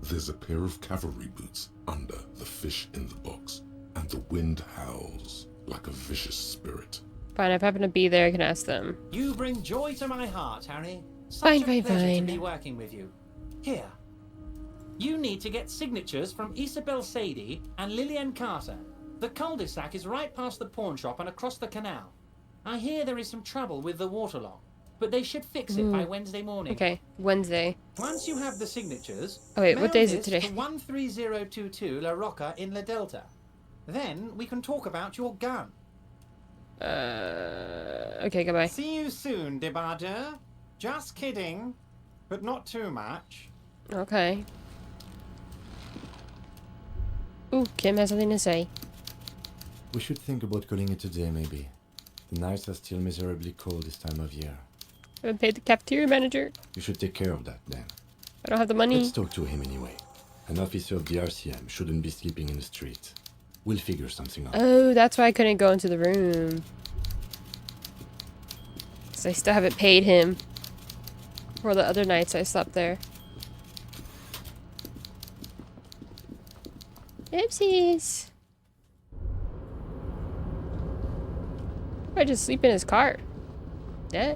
There's a pair of cavalry boots under the fish in the box, and the wind howls like a vicious spirit. Fine, if I happen to be there, I can ask them. You bring joy to my heart, Harry. Such Fine, a fine, pleasure fine. to be working with you. Here. You need to get signatures from Isabel Sadie and Lillian Carter. The cul-de-sac is right past the pawn shop and across the canal. I hear there is some trouble with the water lock, but they should fix it by Wednesday morning. Okay, Wednesday. Once you have the signatures, Oh wait, what mail day is it this today? to 13022 La Rocca in La Delta. Then we can talk about your gun. Okay, goodbye. See you soon, Debardeur. Just kidding, but not too much. Okay. Ooh, Kim has something to say. We should think about calling it a day, maybe. The nights are still miserably cold this time of year. I haven't paid the cafeteria manager. You should take care of that, then. I don't have the money. Let's talk to him anyway. An officer of the RCM shouldn't be sleeping in the street. We'll figure something out. Oh, that's why I couldn't go into the room. 'Cause I still haven't paid him for the other nights I slept there. Oopsies. I just sleep in his car. Yeah.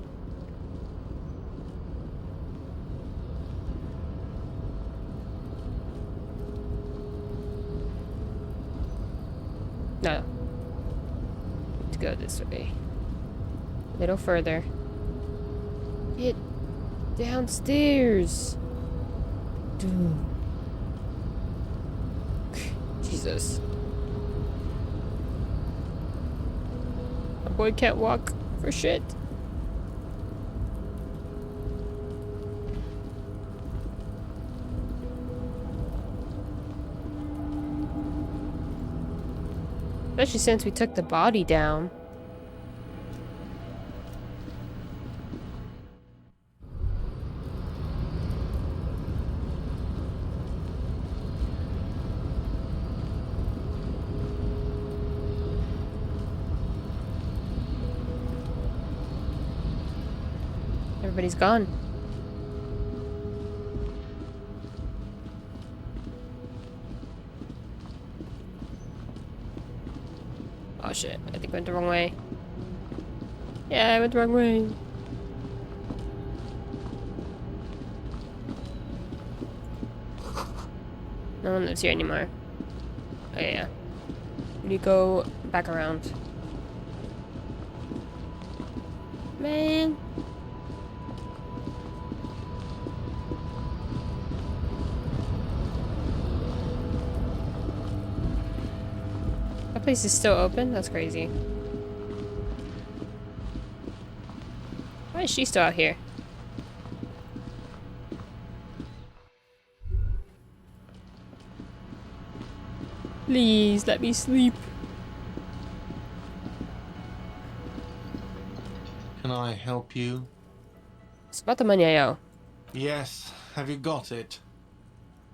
No. Let's go this way. A little further. Get downstairs. Dude. Jesus. My boy can't walk for shit. Especially since we took the body down. Everybody's gone. Oh shit, I think I went the wrong way. Yeah, I went the wrong way. No one lives here anymore. Oh yeah. We need to go back around. Man. That place is still open? That's crazy. Why is she still out here? Please, let me sleep. Can I help you? It's about the money I owe. Yes. Have you got it?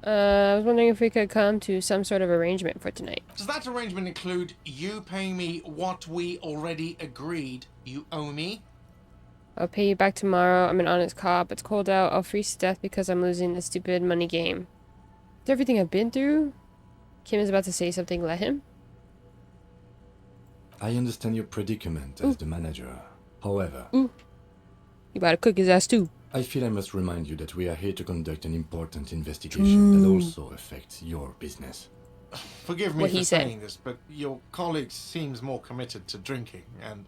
I was wondering if we could come to some sort of arrangement for tonight. Does that arrangement include you paying me what we already agreed you owe me? I'll pay you back tomorrow. I'm an honest cop. It's cold out. I'll freeze to death because I'm losing this stupid money game. After everything I've been through? Kim is about to say something. Let him? I understand your predicament as the manager. However, You about to cook his ass too. I feel I must remind you that we are here to conduct an important investigation that also affects your business. Forgive me What for he said. saying this, but your colleague seems more committed to drinking, and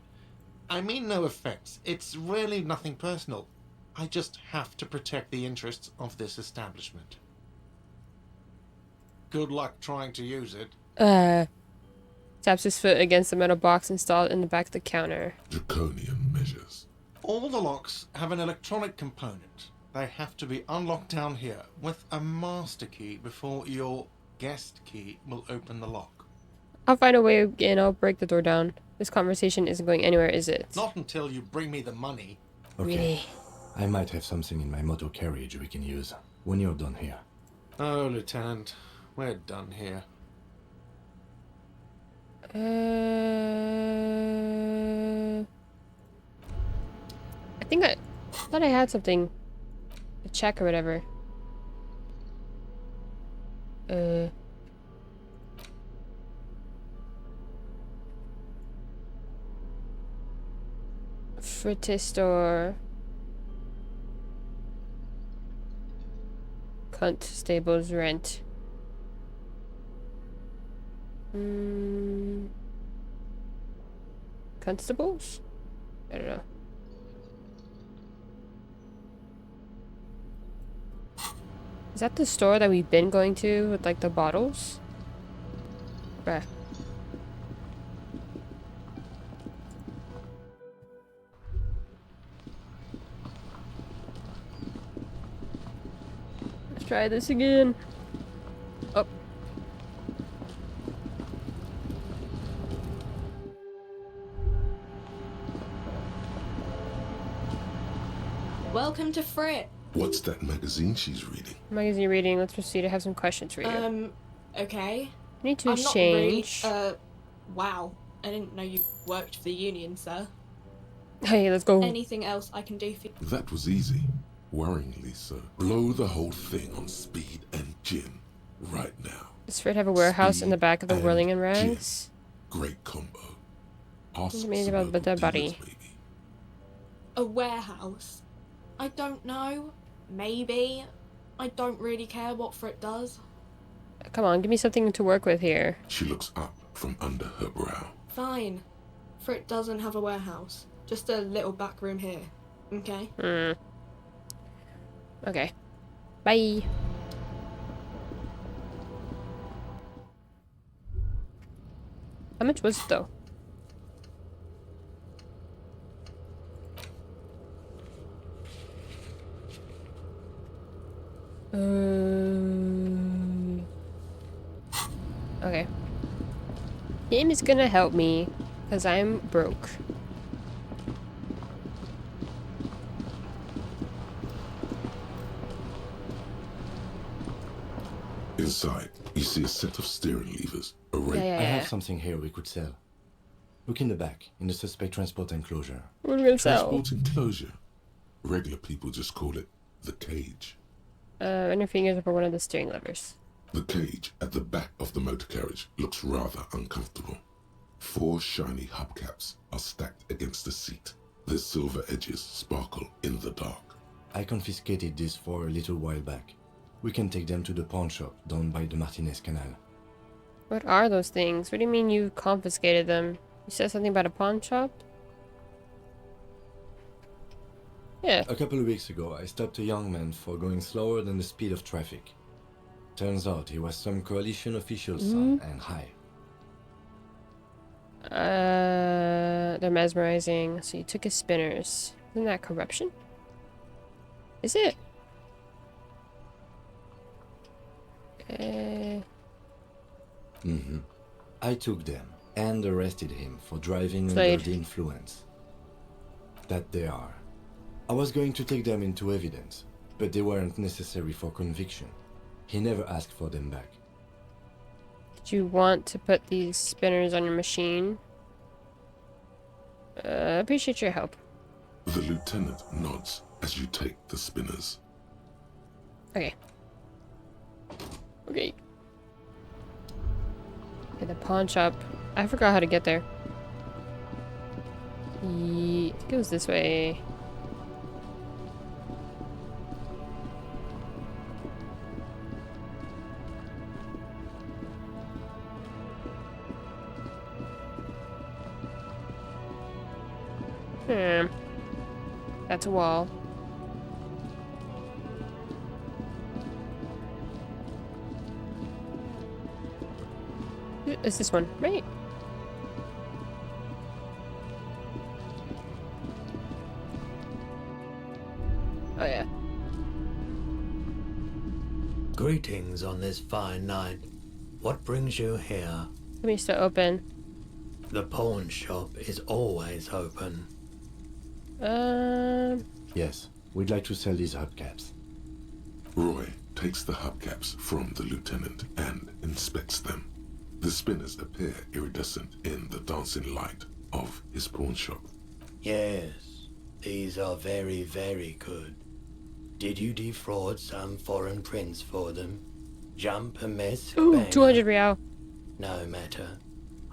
I mean no offense. It's really nothing personal. I just have to protect the interests of this establishment. Good luck trying to use it. Taps his foot against the metal box installed in the back of the counter. Draconian measures. All the locks have an electronic component. They have to be unlocked down here with a master key before your guest key will open the lock. I'll find a way and I'll break the door down. This conversation isn't going anywhere, is it? Not until you bring me the money. Okay. Really? I might have something in my motor carriage we can use when you're done here. Oh, Lieutenant, we're done here. I think I thought I had something. A check or whatever. Fritte store. Cunt stables rent. Constables? I don't know. Is that the store that we've been going to with like the bottles? Bruh. Let's try this again. Oh. Welcome to Frit. What's that magazine she's reading? Magazine reading. Let's proceed. I have some questions for you. Okay. I need to I'm not rude. exchange. Wow. I didn't know you worked for the union, sir. Hey, let's go. Anything else I can do for you? That was easy. Worryingly so. Blow the whole thing on speed and gin. Right now. Does Fred have a warehouse in the back of the Speed whirling and and gin. rags? Great combo. Ask Made some about local the body. dealers, maybe. A warehouse? I don't know. Maybe. I don't really care what Frit does. Come on, give me something to work with here. She looks up from under her brow. Fine. Frit doesn't have a warehouse. Just a little back room here. Okay? Okay. Bye. How much was it though? Okay. Game is gonna help me because I'm broke. Inside, you see a set of steering levers, a rake. Yeah, I yeah, have something here we could sell. Look in the back, in the suspect transport enclosure. What are we gonna sell? Transport enclosure. Regular people just call it the cage. Run your fingers over one of the steering levers. The cage at the back of the motor carriage looks rather uncomfortable. 4 shiny hubcaps are stacked against the seat. Their silver edges sparkle in the dark. I confiscated these for a little while back. We can take them to the pawn shop down by the Martinez Canal. What are those things? What do you mean you confiscated them? You said something about a pawn shop? Yeah. A couple of weeks ago, I stopped a young man for going slower than the speed of traffic. Turns out he was some coalition official's son and high. They're mesmerizing. So you took his spinners. Isn't that corruption? Is it? I took them and arrested him for driving Slade. under the influence. That they are. I was going to take them into evidence, but they weren't necessary for conviction. He never asked for them back. Did you want to put these spinners on your machine? I appreciate your help. The lieutenant nods as you take the spinners. Okay. Okay. Okay, the pawn shop. I forgot how to get there. It goes this way. That's a wall. It's this one, right? Oh yeah. Greetings on this fine night. What brings you here? Let me still open. The pawn shop is always open. Yes, we'd like to sell these hubcaps. Roy takes the hubcaps from the lieutenant and inspects them. The spinners appear iridescent in the dancing light of his pawn shop. Yes, these are very, very good. Did you defraud some foreign prince for them? Jump a mess? Ooh, banger? 200 real. No matter.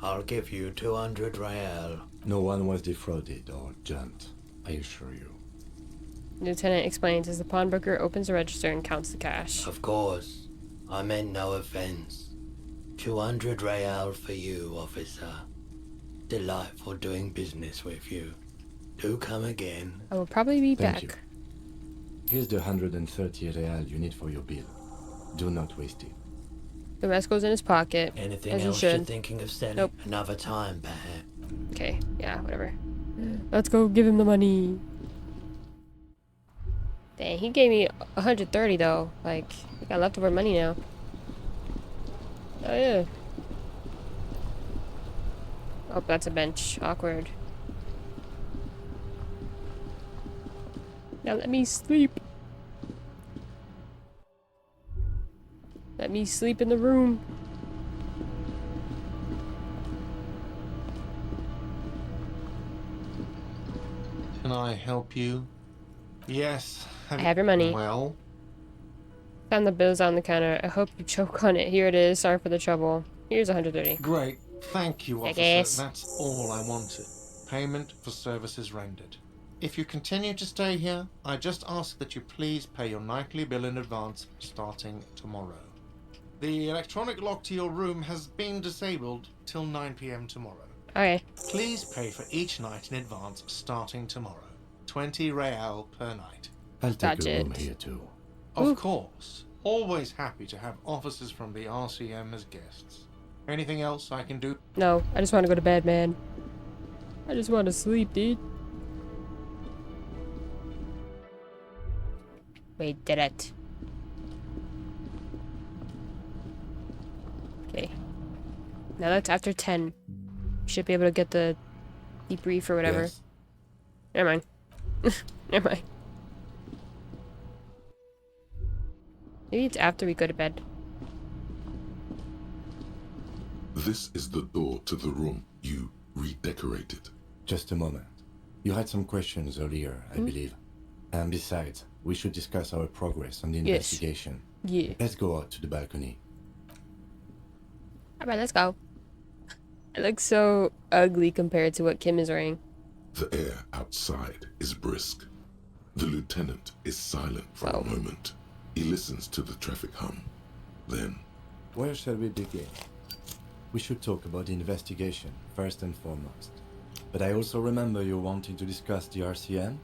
I'll give you 200 real. No one was defrauded or jumped, I assure you. Lieutenant explains as the pawnbroker opens the register and counts the cash. Of course. I meant no offense. 200 real for you, officer. Delightful doing business with you. Do come again. I will probably be Thank back. you. Here's the 130 real you need for your bill. Do not waste it. The rest goes in his pocket. Anything as you else you're should. thinking of selling? Nope. Another time, perhaps. Okay, yeah, whatever. Let's go give him the money. Dang, he gave me 130 though. Like, we got leftover money now. Oh yeah. Oh, that's a bench. Awkward. Now let me sleep. Let me sleep in the room. Can I help you? Yes. I have your money. Well, Found the bills on the counter. I hope you choke on it. Here it is. Sorry for the trouble. Here's 130. great. Thank you, I officer. guess. That's all I wanted. Payment for services rendered. If you continue to stay here, I just ask that you please pay your nightly bill in advance starting tomorrow. The electronic lock to your room has been disabled till 9 p.m. tomorrow. Okay. Please pay for each night in advance starting tomorrow. 20 real per night. I'll take Gotcha. a room here too. Of course. Always happy to have officers from the RCM as guests. Anything else I can do? No, I just want to go to bed, man. I just want to sleep, dude. We did it. Okay. Now that's after 10. Should be able to get the debrief or whatever. Yes. Never mind. Never mind. Maybe it's after we go to bed. This is the door to the room you redecorated. Just a moment. You had some questions earlier, I believe. And besides, we should discuss our progress on the Yes. investigation. Yeah. Let's go out to the balcony. Alright, let's go. It looks so ugly compared to what Kim is wearing. The air outside is brisk. The lieutenant is silent for Oh. a moment. He listens to the traffic hum. Then, Where shall we begin? We should talk about the investigation, first and foremost. But I also remember you wanting to discuss the RCM?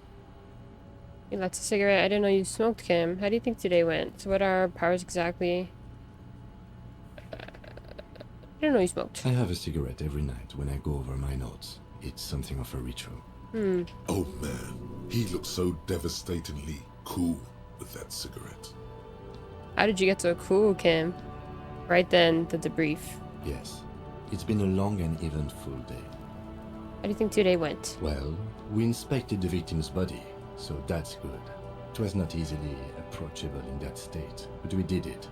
He lights a cigarette. I didn't know you smoked, Kim. How do you think today went? So what are our powers exactly? I didn't know you smoked. I have a cigarette every night when I go over my notes. It's something of a ritual. oh man, he looks so devastatingly cool with that cigarette. How did you get so cool, Kim? Right then, the debrief. Yes, it's been a long and eventful day. How do you think today went? Well, we inspected the victim's body, so that's good. It was not easily approachable in that state, but we did it.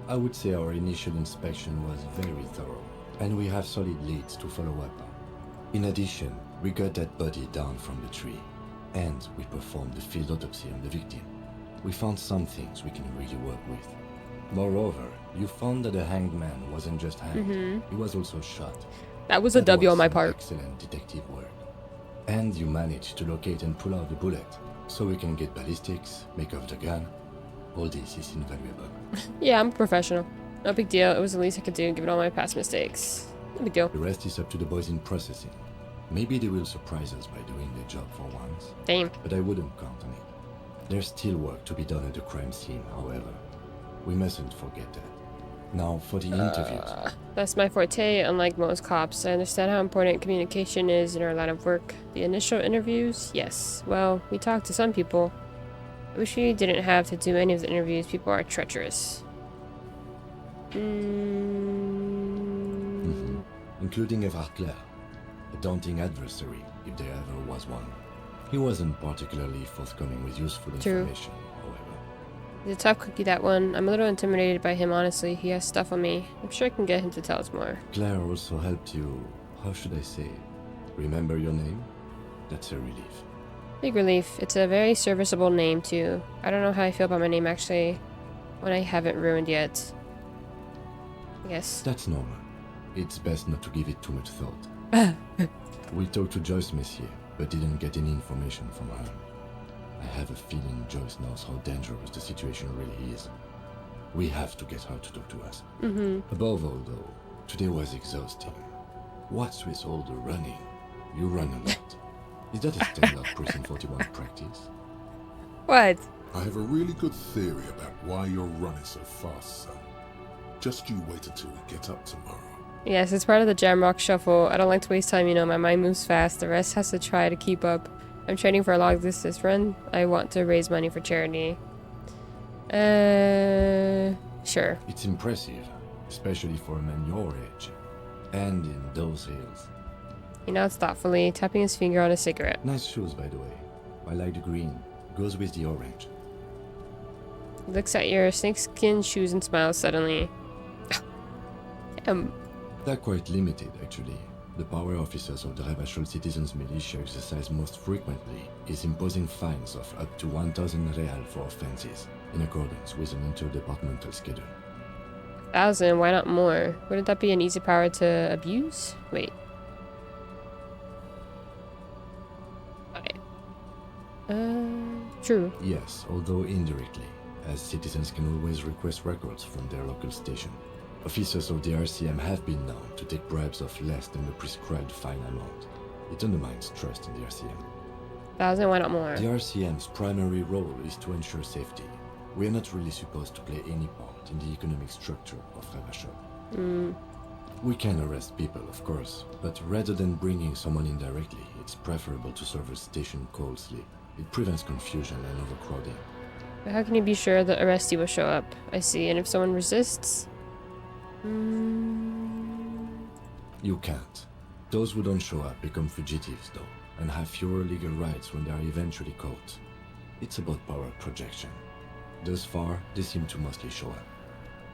I would say our initial inspection was very thorough, and we have solid leads to follow up on. In addition, we got that body down from the tree, and we performed the field autopsy on the victim. We found some things we can really work with. Moreover, you found that the hanged man wasn't just hanged, he was also shot. That was a That W was on my some part. Excellent detective work. And you managed to locate and pull out the bullet, so we can get ballistics, make off the gun. All this is invaluable. Yeah, I'm a professional. No big deal. It was the least I could do given all my past mistakes. No big deal. The rest is up to the boys in processing. Maybe they will surprise us by doing their job for once, Damn. but I wouldn't count on it. There's still work to be done at the crime scene, however. We mustn't forget that. Now, for the interviews. That's my forte, unlike most cops. I understand how important communication is in our line of work. The initial interviews? Yes. Well, we talked to some people. I wish we didn't have to do any of the interviews. People are treacherous. Including Evrard Clare, a daunting adversary if there ever was one. He wasn't particularly forthcoming with useful True. information, however. He's a tough cookie, that one. I'm a little intimidated by him, honestly. He has stuff on me. I'm sure I can get him to tell us more. Claire also helped you, how should I say, remember your name? That's a relief. Big relief. It's a very serviceable name, too. I don't know how I feel about my name, actually, when I haven't ruined yet. I guess. That's normal. It's best not to give it too much thought. We talked to Joyce Messier, but didn't get any information from her. I have a feeling Joyce knows how dangerous the situation really is. We have to get her to talk to us. Above all, though, today was exhausting. What's with all the running? You run a lot. Is that a standard Precinct 41 practice? What? I have a really good theory about why you're running so fast, son. Just you wait until we get up tomorrow. Yes, it's part of the Jamrock Shuffle. I don't like to waste time, you know. My mind moves fast. The rest has to try to keep up. I'm training for a long distance run. I want to raise money for charity. Sure. It's impressive, especially for a man your age. And in those hills. He nods thoughtfully, tapping his finger on a cigarette. Nice shoes, by the way. I like the green. Goes with the orange. He looks at your snakeskin shoes and smiles suddenly. Damn. They're quite limited, actually. The power officers of the Revachol Citizens Militia exercise most frequently is imposing fines of up to 1,000 real for offenses, in accordance with an interdepartmental schedule. 1,000? Why not more? Wouldn't that be an easy power to abuse? Wait. True. Yes, although indirectly, as citizens can always request records from their local station. Officers of the RCM have been known to take bribes of less than the prescribed fine amount. It undermines trust in the RCM. 1,000? Why not more? The RCM's primary role is to ensure safety. We are not really supposed to play any part in the economic structure of Revachol. We can arrest people, of course, but rather than bringing someone in directly, it's preferable to serve a station cold sleep. It prevents confusion and overcrowding. But how can you be sure the arrestee will show up? I see, and if someone resists? You can't. Those who don't show up become fugitives, though, and have fewer legal rights when they are eventually caught. It's about power projection. Thus far, they seem to mostly show up.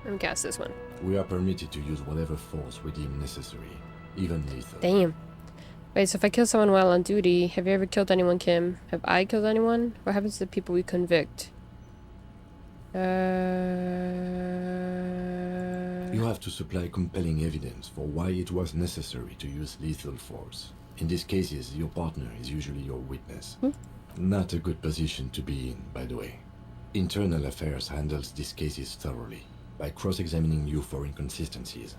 Let me cast this one. We are permitted to use whatever force we deem necessary, even lethal. Damn. Wait, so if I kill someone while on duty, have you ever killed anyone, Kim? Have I killed anyone? What happens to the people we convict? You have to supply compelling evidence for why it was necessary to use lethal force. In these cases, your partner is usually your witness. Not a good position to be in, by the way. Internal Affairs handles these cases thoroughly, by cross-examining you for inconsistencies.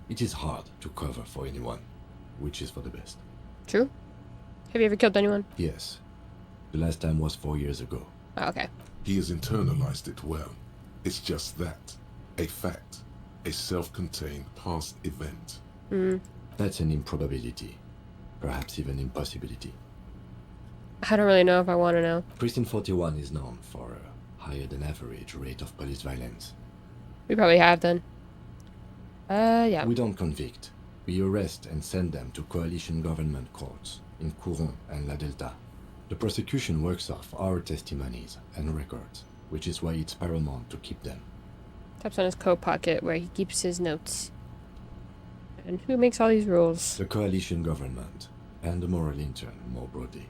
It is hard to cover for anyone, which is for the best. True. Have you ever killed anyone? Yes. The last time was 4 years ago. Oh, okay. He has internalized it well. It's just that. A fact. A self-contained past event. That's an improbability. Perhaps even impossibility. I don't really know if I want to know. Precinct 41 is known for a higher than average rate of police violence. We probably have then. Yeah. We don't convict. We arrest and send them to coalition government courts in Couron and La Delta. The prosecution works off our testimonies and records, which is why it's paramount to keep them. Taps on his coat pocket where he keeps his notes. And who makes all these rules? The coalition government, and the moral intern more broadly.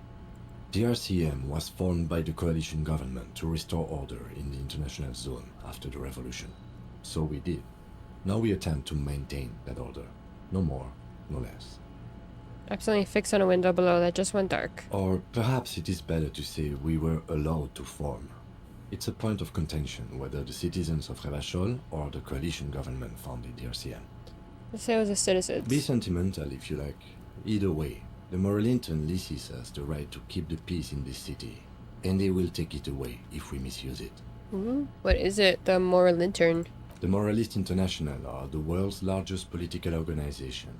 The RCM was formed by the coalition government to restore order in the international zone after the revolution. So we did. Now we attempt to maintain that order. No more, no less. Accidentally fixed on a window below that just went dark. Or perhaps it is better to say we were allowed to form. It's a point of contention whether the citizens of Revachol or the coalition government founded the RCM. Let's say it was a citizen. Be sentimental if you like. Either way, the moral intern leases us the right to keep the peace in this city, and they will take it away if we misuse it. What is it? The moral intern? The Moralist International are the world's largest political organization.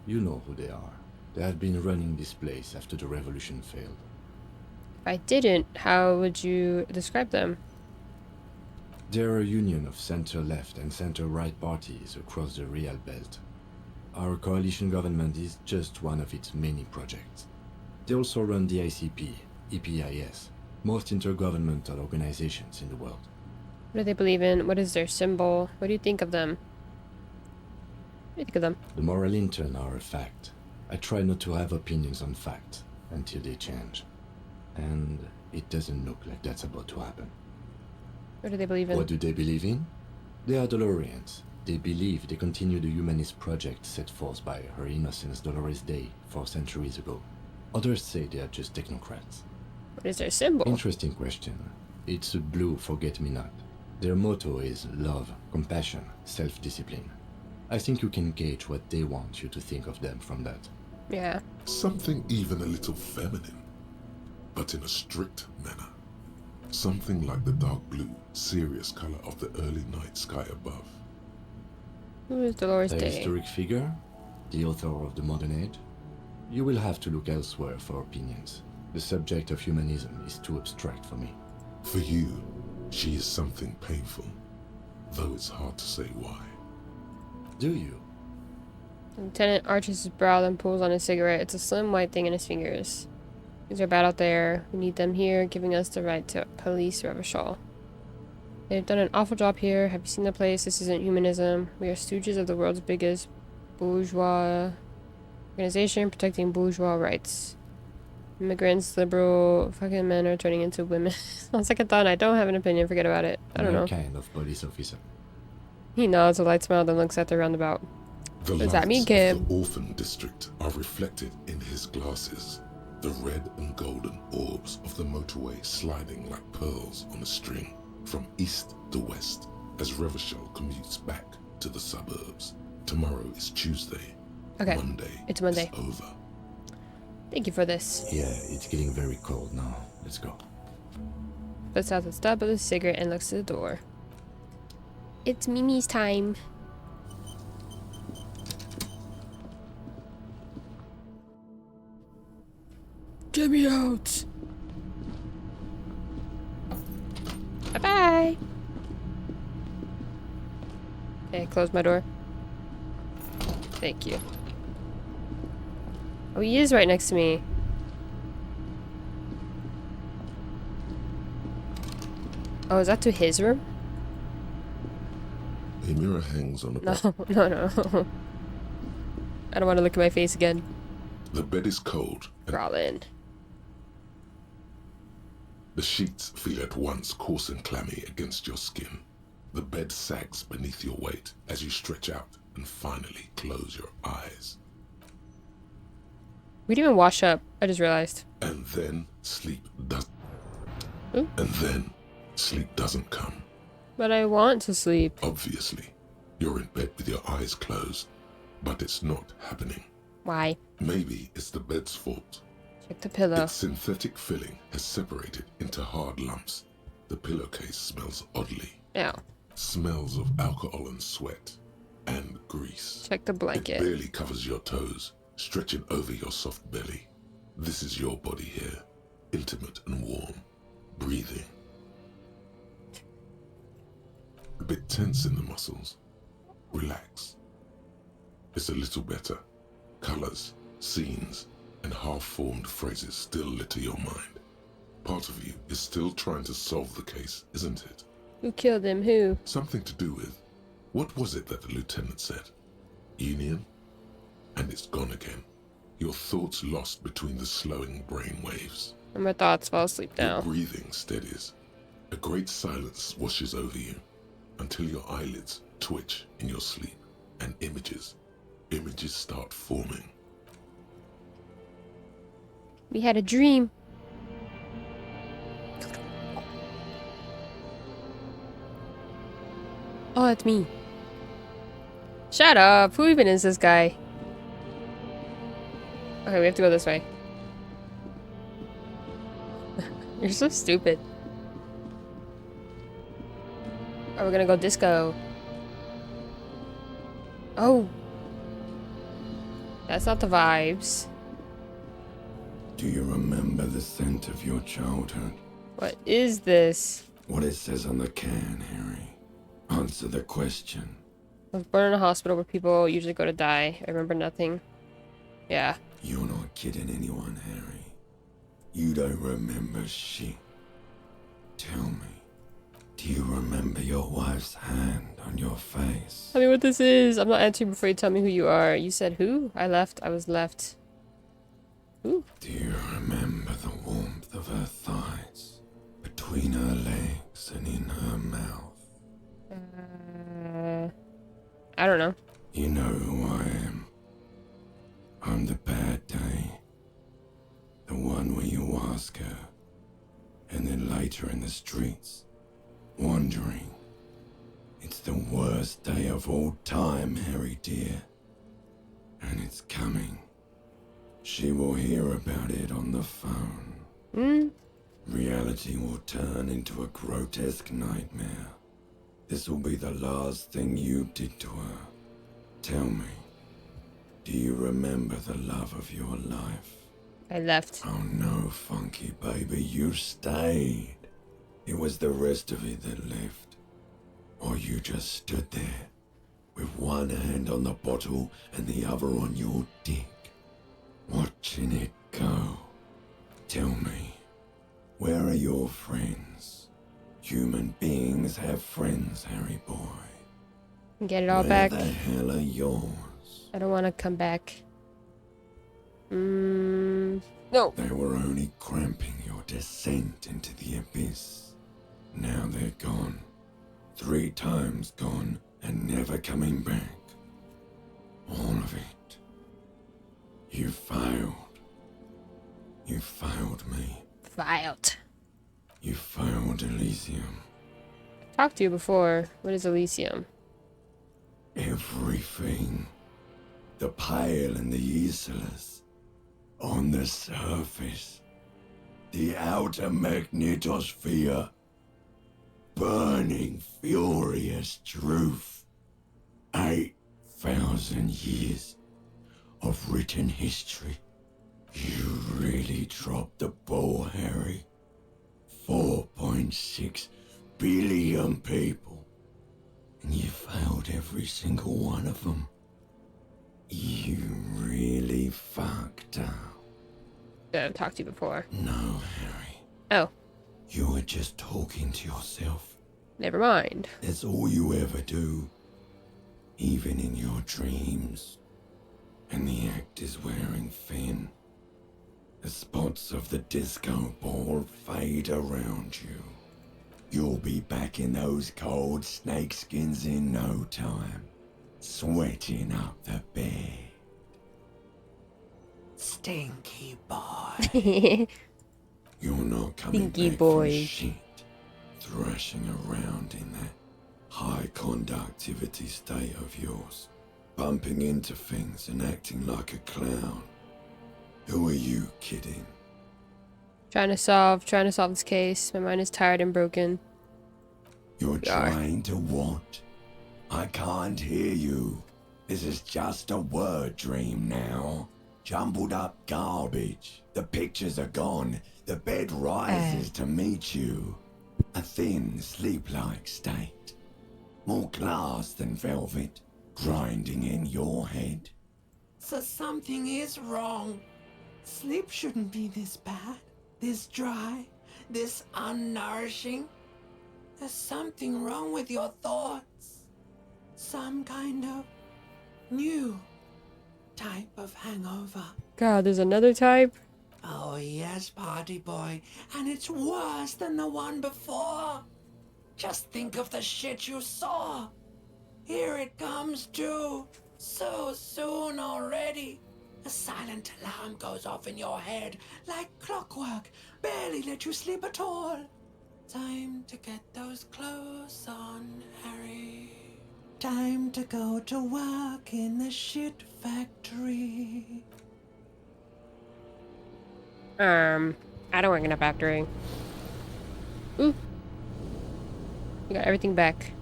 You know who they are. They have been running this place after the revolution failed. If I didn't, how would you describe them? There are a union of center-left and center-right parties across the Real Belt. Our coalition government is just one of its many projects. They also run the ICP, EPIS, most intergovernmental organizations in the world. What do they believe in? What is their symbol? What do you think of them? What do you think of them? The moral intern are a fact. I try not to have opinions on facts until they change. And it doesn't look like that's about to happen. What do they believe in? What do they believe in? They are Dolorians. They believe they continue the humanist project set forth by Her Innocence Dolores Day 4 centuries ago. Others say they are just technocrats. What is their symbol? Interesting question. It's a blue forget-me-not. Their motto is love, compassion, self-discipline. I think you can gauge what they want you to think of them from that. Yeah. Something even a little feminine, but in a strict manner. Something like the dark blue, serious color of the early night sky above. Who is Dolores A Day? historic figure? The author of the modern age? You will have to look elsewhere for opinions. The subject of humanism is too abstract for me. For you, she is something painful, though it's hard to say why. Do you? Lieutenant arches his brow, then pulls on his cigarette. It's a slim white thing in his fingers. Things are bad out there. We need them here, giving us the right to police Revachol. They've done an awful job here. Have you seen the place? This isn't humanism. We are stooges of the world's biggest bourgeois organization protecting bourgeois rights. Immigrants, liberal, fucking men are turning into women. On second thought, I don't have an opinion. Forget about it. I don't know. Kind of police officer. He nods a light smile, then looks at the roundabout. The What does that mean, lights Kim? of the orphan district are reflected in his glasses. The red and golden orbs of the motorway sliding like pearls on a string from east to west as Revachol commutes back to the suburbs. Tomorrow is Tuesday. Okay. Monday It's Monday. is over. Thank you for this. Yeah, it's getting very cold now. Let's go. Puts out the stub of the cigarette and looks at the door. It's Mimi's time. Get me out. Bye-bye. Okay, close my door. Thank you. Oh, he is right next to me. Oh, is that to his room? A mirror hangs on a No. I don't want to look at my face again. The bed is cold, and Crawl in. the sheets feel at once coarse and clammy against your skin. The bed sags beneath your weight as you stretch out and finally close your eyes. We didn't even wash up. I just realized. And then sleep does. Ooh. And then sleep doesn't come. But I want to sleep. Obviously, you're in bed with your eyes closed, but it's not happening. Why? Maybe it's the bed's fault. Check the pillow. Its synthetic filling has separated into hard lumps. The pillowcase smells oddly. Ow. Smells of alcohol and sweat and grease. Check the It blanket. barely covers your toes, stretching over your soft belly. This is your body here, intimate and warm, breathing. A bit tense in the muscles. Relax. It's a little better. Colors, scenes, and half-formed phrases still litter your mind. Part of you is still trying to solve the case, isn't it? Who killed him? Who? Something to do with, what was it that the lieutenant said? Union? And it's gone again. Your thoughts lost between the slowing brain waves. And my thoughts fall asleep Your now. breathing steadies. A great silence washes over you until your eyelids twitch in your sleep and images start forming. We had a dream. Oh, it's me. Shut up. Who even is this guy? Okay, we have to go this way. You're so stupid. Oh, we're gonna go disco. Oh. That's not the vibes. Do you remember the scent of your childhood? What is this? What it says on the can, Harry. Answer the question. I was born in a hospital where people usually go to die. I remember nothing. Yeah. You're not kidding anyone, Harry. You don't remember shit. Tell me, do you remember your wife's hand on your face? Tell me what this is. I'm not answering before you tell me who you are. You said who? I left. I was left. Who? Do you remember the warmth of her thighs, between her legs and in her mouth? I don't know. You know who I am. I'm the bad day. The one where you ask her, and then later in the streets, wandering. It's the worst day of all time, Harry dear. And it's coming. She will hear about it on the phone. Reality will turn into a grotesque nightmare. This will be the last thing you did to her. Tell me, do you remember the love of your life? I left. Oh no, Funky baby, you stayed. It was the rest of it that left. Or you just stood there, with one hand on the bottle and the other on your dick, watching it go. Tell me, where are your friends? Human beings have friends, Harry boy. Get it all back. Where the hell are yours? I don't want to come back. No. They were only cramping your descent into the abyss. Now they're gone. 3 times gone and never coming back. All of it. You failed. You failed me. Failed. You failed ELYSiUM. Talked to you before. What is ELYSiUM? Everything. The pale and the Isolus. On the surface. The outer magnetosphere. Burning, furious truth. 8,000 years of written history. You really dropped the ball, Harry. 4.6 billion people. And you failed every single one of them. You really fucked up. I've talked to you before. No, Harry. Oh. You were just talking to yourself. Never mind. That's all you ever do. Even in your dreams. And the act is wearing thin. The spots of the disco ball fade around you. You'll be back in those cold snakeskins in no time. Sweating up the bed. Stinky boy. You're not coming Stinky back boy. from shit. Thrashing around in that high conductivity state of yours. Bumping into things and acting like a clown. Who are you kidding? Trying to solve this case. My mind is tired and broken. You're trying to what? I can't hear you. This is just a word dream now. Jumbled up garbage. The pictures are gone. The bed rises to meet you. A thin, sleep-like state. More glass than velvet. Grinding in your head. So something is wrong. Sleep shouldn't be this bad, this dry, this unnourishing. There's something wrong with your thoughts. Some kind of new type of hangover. God, there's another type? Oh yes, party boy, and it's worse than the one before. Just think of the shit you saw. Here it comes too, so soon already. A silent alarm goes off in your head like clockwork, barely let you sleep at all. Time to get those clothes on, Harry. Time to go to work in the shit factory. I don't work in a factory. Ooh. We got everything back.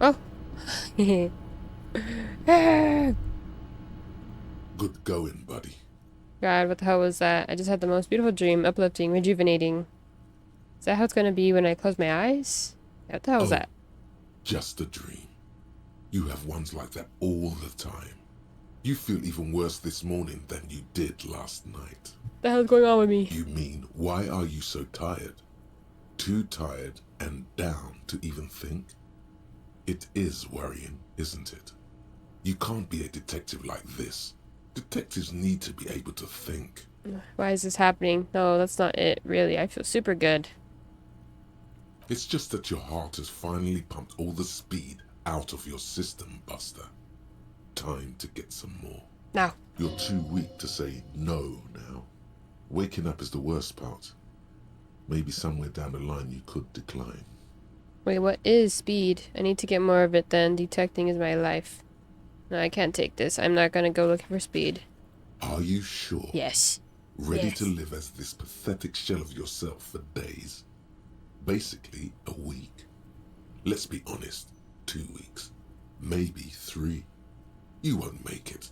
Oh. Good going, buddy. God, what the hell was that? I just had the most beautiful dream, uplifting, rejuvenating. Is that how it's gonna be when I close my eyes? What the hell was that? Just a dream. You have ones like that all the time. You feel even worse this morning than you did last night. What the hell's going on with me? You mean, why are you so tired? Too tired and down to even think? It is worrying, isn't it? You can't be a detective like this. Detectives need to be able to think. Why is this happening? No, that's not it, really. I feel super good. It's just that your heart has finally pumped all the speed out of your system, Buster. Time to get some more. Now. You're too weak to say no now. Waking up is the worst part. Maybe somewhere down the line you could decline. Wait, what is speed? I need to get more of it then. Detecting is my life. No, I can't take this. I'm not gonna go looking for speed. Are you sure? Yes. Ready to live as this pathetic shell of yourself for days? Basically, a week. Let's be honest, 2 weeks. Maybe 3. You won't make it.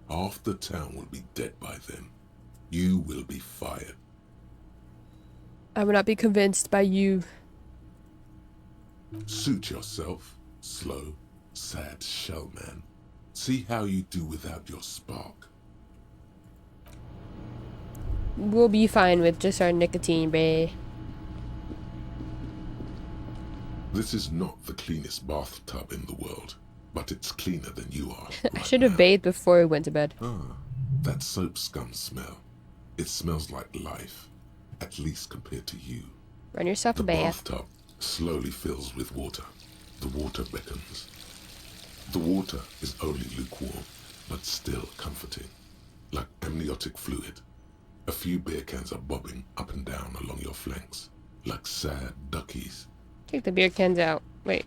Half the town will be dead by then. You will be fired. I will not be convinced by you. Suit yourself, slow, sad shell man. See how you do without your spark. We'll be fine with just our nicotine, bae. This is not the cleanest bathtub in the world, but it's cleaner than you are. I should have bathed before we went to bed. Ah, that soap scum smell. It smells like life, at least compared to you. Run yourself a The bath. bathtub slowly fills with water. The water beckons. The water is only lukewarm, but still comforting, like amniotic fluid. A few beer cans are bobbing up and down along your flanks, like sad duckies. Take the beer cans out. Wait.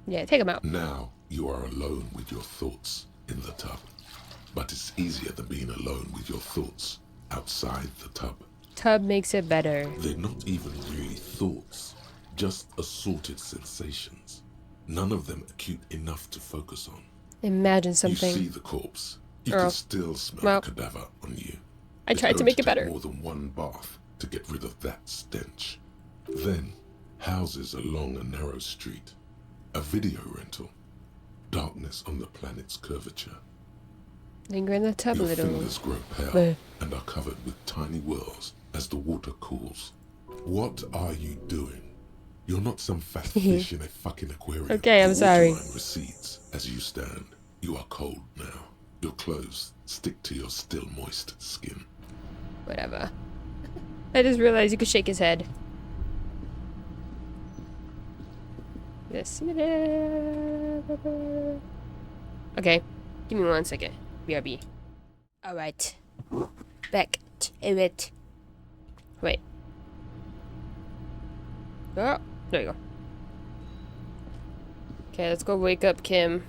Yeah, take them out. Now you are alone with your thoughts in the tub. But it's easier than being alone with your thoughts outside the tub. Tub makes it better. They're not even really thoughts, just assorted sensations. None of them acute enough to focus on. Imagine something. You see the corpse. You can still smell the cadaver on you. I tried to make it better. More than one bath to get rid of that stench. Then, houses along a narrow street. A video rental. Darkness on the planet's curvature. Linger in the tub a Your little. fingers grow pale and are covered with tiny whirls as the water cools. What are you doing? You're not some fat fish in a fucking aquarium. Okay, I'm sorry. The water line recedes as you stand. You are cold now. Your clothes stick to your still moist skin. Whatever. I just realized you could shake his head. Yes. Okay, give me 1 second. BRB. Alright. Back to it. Wait. Oh, there you go. Okay, let's go wake up Kim.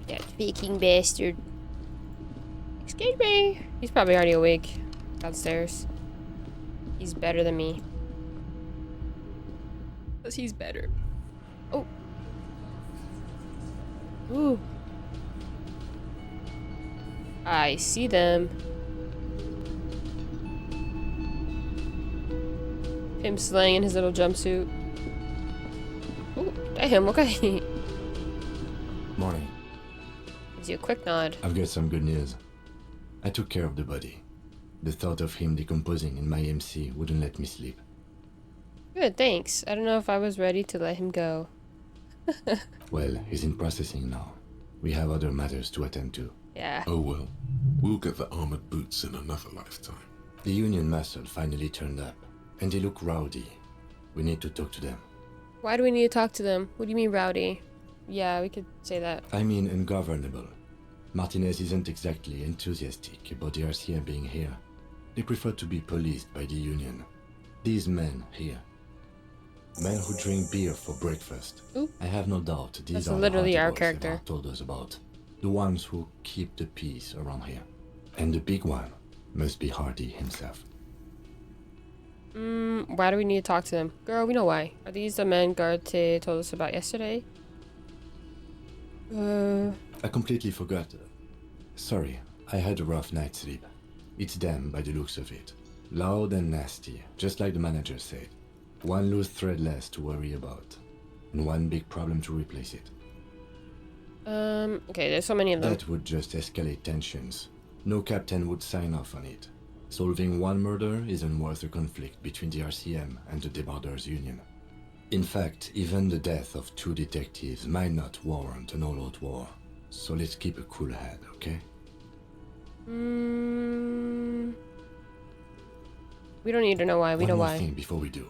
That faking bastard. Excuse me. He's probably already awake. Downstairs. He's better than me. Because he's better. Oh. Ooh. I see them. Him slaying in his little jumpsuit. Ooh, damn, okay. Morning. Gives you a quick nod. I've got some good news. I took care of the body. The thought of him decomposing in my MC wouldn't let me sleep. Good, thanks. I don't know if I was ready to let him go. Well, he's in processing now. We have other matters to attend to. Yeah. Oh well, we'll get the armored boots in another lifetime. The Union muscle finally turned up, and they look rowdy. We need to talk to them. Why do we need to talk to them? What do you mean rowdy? Yeah, we could say that. I mean ungovernable. Martinez isn't exactly enthusiastic about the RCM being here. They prefer to be policed by the Union. These men here. Men who drink beer for breakfast. Ooh. I have no doubt these That's are literally the our hardy boys character. Eva told us about. The ones who keep the peace around here. And the big one must be Hardy himself. Why do we need to talk to them? Girl, we know why. Are these the men Garte told us about yesterday? I completely forgot. Sorry, I had a rough night's sleep. It's them by the looks of it. Loud and nasty, just like the manager said. One loose thread less to worry about. And one big problem to replace it. Okay, there's so many of them. That would just escalate tensions. No captain would sign off on it. Solving one murder isn't worth a conflict between the RCM and the Debarders Union. In fact, even the death of 2 detectives might not warrant an all-out war. So let's keep a cool head, okay? We don't need to know why. We know One more why. thing before we do.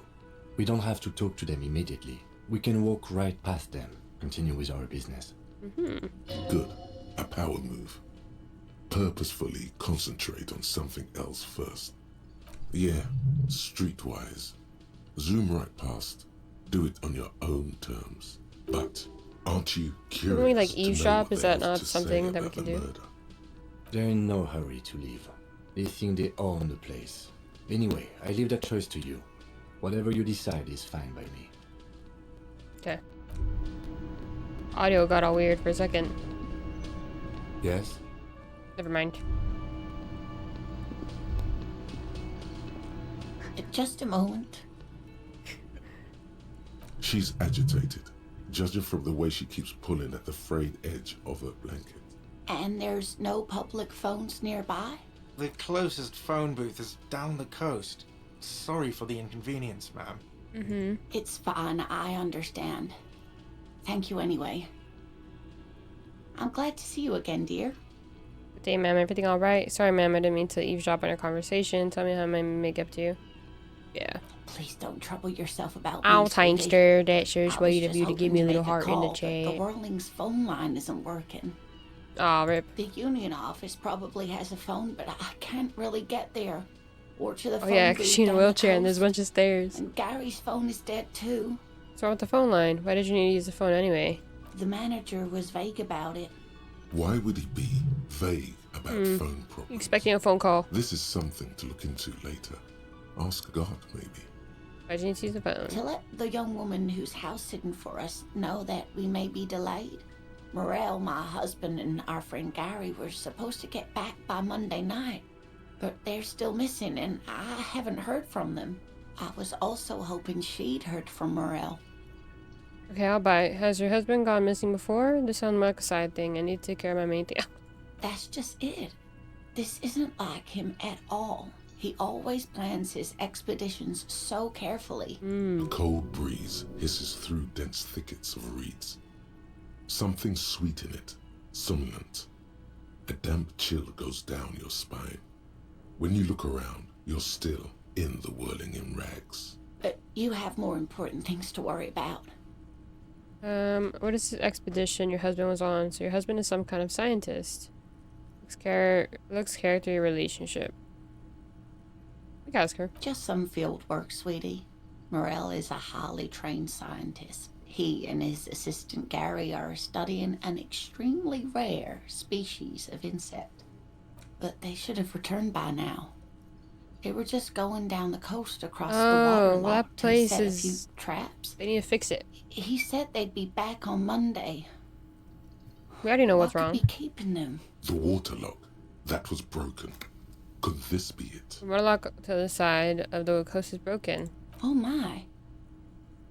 We don't have to talk to them immediately. We can walk right past them. Continue with our business. Good. A power move. Purposefully concentrate on something else first. Yeah, streetwise. Zoom right past. Do it on your own terms. But aren't you curious? Can we like to know eavesdrop? what Is they that have not to something say that we about can the do? murder? They're in no hurry to leave. They think they own the place. Anyway, I leave that choice to you. Whatever you decide is fine by me. Okay. Audio got all weird for a second. Yes? Never mind. Just a moment. She's agitated, judging from the way she keeps pulling at the frayed edge of her blanket. And there's no public phones nearby? The closest phone booth is down the coast. Sorry for the inconvenience, ma'am. It's fine, I understand. Thank you anyway. I'm glad to see you again, dear. Good day, ma'am. Everything all right? Sorry, ma'am. I didn't mean to eavesdrop on our conversation. Tell me how I may make up to you. Yeah. Please don't trouble yourself about me, Oh, sweetie. Tankster. That's so I was sweet of just you to hoping give me a little make heart in the call, but chat. The Whirling's phone line isn't working. Aw, rip. The union office probably has a phone, but I can't really get there. Or to the Oh, phone yeah, booth because she's in a down the wheelchair and there's a coast. bunch of stairs. And Gary's phone is dead too. What's wrong with the phone line? Why did you need to use the phone anyway? The manager was vague about it. Why would he be vague about phone problems? Expecting a phone call. This is something to look into later. Ask God, maybe. Why did you need to use the phone? To let the young woman who's house sitting for us know that we may be delayed. Morel, my husband, and our friend Gary were supposed to get back by Monday night, but they're still missing, and I haven't heard from them. I was also hoping she'd heard from Morel. Okay, I'll buy it. Has your husband gone missing before? This sounds like a side thing. I need to take care of my main thing. That's just it. This isn't like him at all. He always plans his expeditions so carefully. A cold breeze hisses through dense thickets of reeds. Something sweet in it, somnolent. A damp chill goes down your spine. When you look around, you're still in the whirling in rags. But you have more important things to worry about. What is the expedition your husband was on? So your husband is some kind of scientist. Looks character relationship. We can ask her. Just some field work, sweetie. Morel is a highly trained scientist. He and his assistant Gary are studying an extremely rare species of insect. But they should have returned by now. They were just going down the coast across the water lock that to place set a is... few traps. They need to fix it. He said they'd be back on Monday. We already know what's What wrong. could be keeping them? The waterlock, that was broken. Could this be it? The waterlock to the side of the coast is broken. Oh my.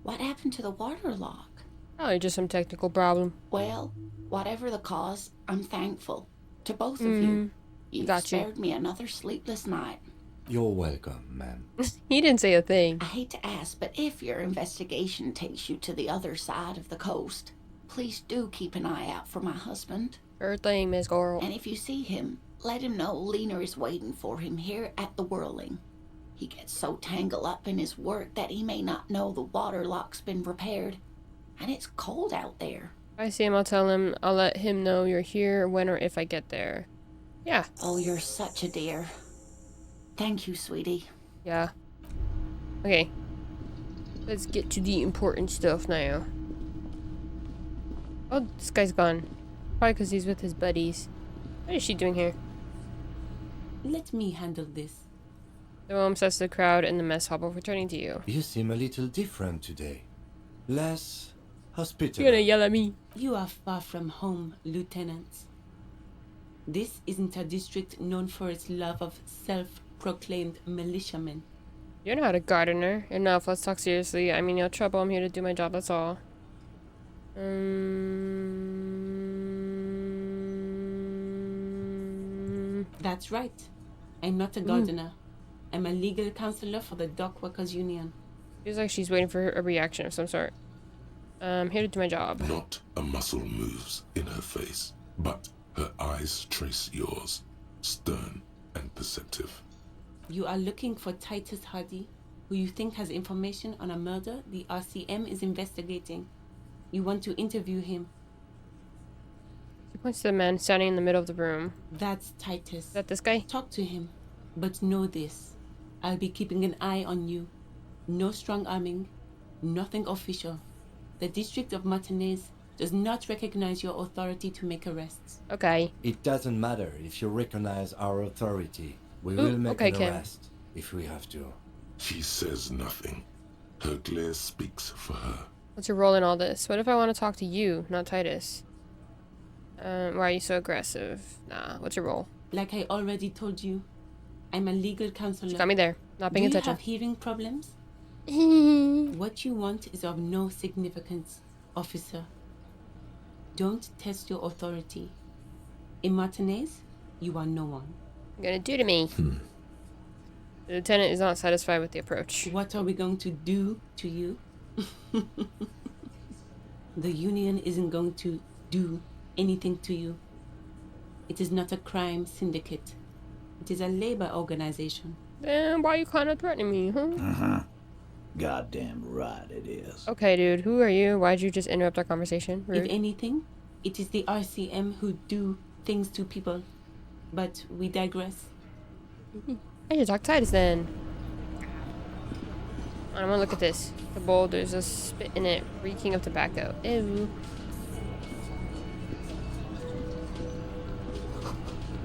What happened to the water lock? Probably just some technical problem. Well, whatever the cause, I'm thankful. To both of you. You've Got you. spared me another sleepless night. You're welcome, ma'am. He didn't say a thing. I hate to ask, but if your investigation takes you to the other side of the coast, please do keep an eye out for my husband. Sure thing, Miss Girl. And if you see him, let him know Lena is waiting for him here at the Whirling. He gets so tangled up in his work that he may not know the water lock's been repaired. And it's cold out there. If I see him, I'll tell him. I'll let him know you're here when or if I get there. Yeah. Oh, you're such a dear. Thank you, sweetie. Yeah. Okay. Let's get to the important stuff now. Oh, this guy's gone. Probably because he's with his buddies. What is she doing here? Let me handle this. The woman says to the crowd in the mess hall before turning to you. You seem a little different today. Less Hospitable. You're gonna yell at me. You are far from home, Lieutenant. This isn't a district known for its love of self-proclaimed militiamen. You're not a gardener. Enough, let's talk seriously. I mean, no trouble. I'm here to do my job, that's all. That's right. I'm not a gardener. I'm a legal counselor for the Dock Workers Union. Feels like she's waiting for a reaction of some sort. I'm here to do my job. Not a muscle moves in her face, but her eyes trace yours, stern and perceptive. You are looking for Titus Hardy, who you think has information on a murder the RCM is investigating. You want to interview him. She points to the man standing in the middle of the room. That's Titus. Is that this guy? Talk to him, but know this. I'll be keeping an eye on you. No strong arming, nothing official. The District of Martinez does not recognize your authority to make arrests. Okay. It doesn't matter if you recognize our authority. We will make okay, an Kim. arrest if we have to. She says nothing. Her glare speaks for her. What's your role in all this? What if I want to talk to you, not Titus? Why are you so aggressive? Nah, what's your role? Like I already told you, I'm a legal counselor. She got me there. Not paying Do you attention. have hearing problems? What you want is of no significance, officer. Don't test your authority. In Martinez, you are no one. What are you gonna do to me? The lieutenant is not satisfied with the approach. What are we going to do to you? The union isn't going to do anything to you. It is not a crime syndicate. It is a labor organization. Then why are you kind of threatening me, huh? Goddamn right it is. Okay, dude. Who are you? Why'd you just interrupt our conversation? Rude. If anything, it is the RCM who do things to people. But we digress. I should talk to Titus then. I'm gonna look at this. The bowl, there's a spit in it, reeking of tobacco. Ew.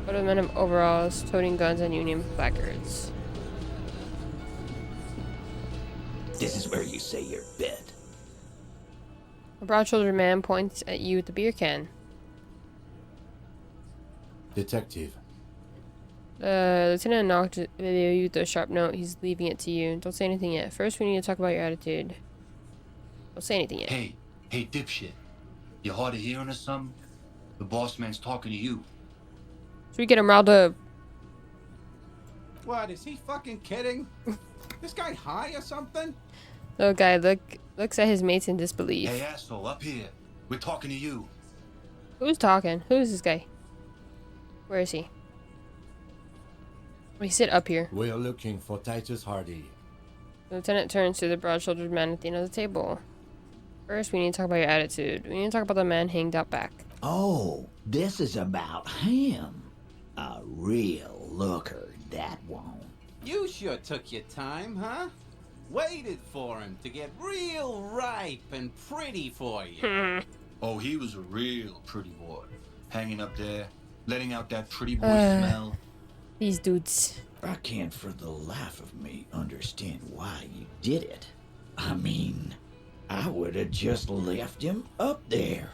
Photo of men in overalls, toting guns and Union placards. This is where you say your bit. A broad-shouldered man points at you with the beer can. Detective. Lieutenant knocked you with a sharp note. He's leaving it to you. Don't say anything yet. First, we need to talk about your attitude. Don't say anything yet. Hey, dipshit. You hard of hearing or something? The boss man's talking to you. Should we get him riled up? What, is he fucking kidding? This guy high or something? Little guy looks at his mates in disbelief. Hey, asshole, up here. We're talking to you. Who's talking? Who's this guy? Where is he? We sit up here. We are looking for Titus Hardy. The lieutenant turns to the broad-shouldered man at the end of the table. First, we need to talk about your attitude. We need to talk about the man hanged out back. Oh, this is about him. A real looker, that one. You sure took your time, huh? Waited for him to get real ripe and pretty for you. Oh, he was a real pretty boy. Hanging up there, letting out that pretty boy smell. These dudes. I can't for the life of me understand why you did it. I mean, I would have just left him up there.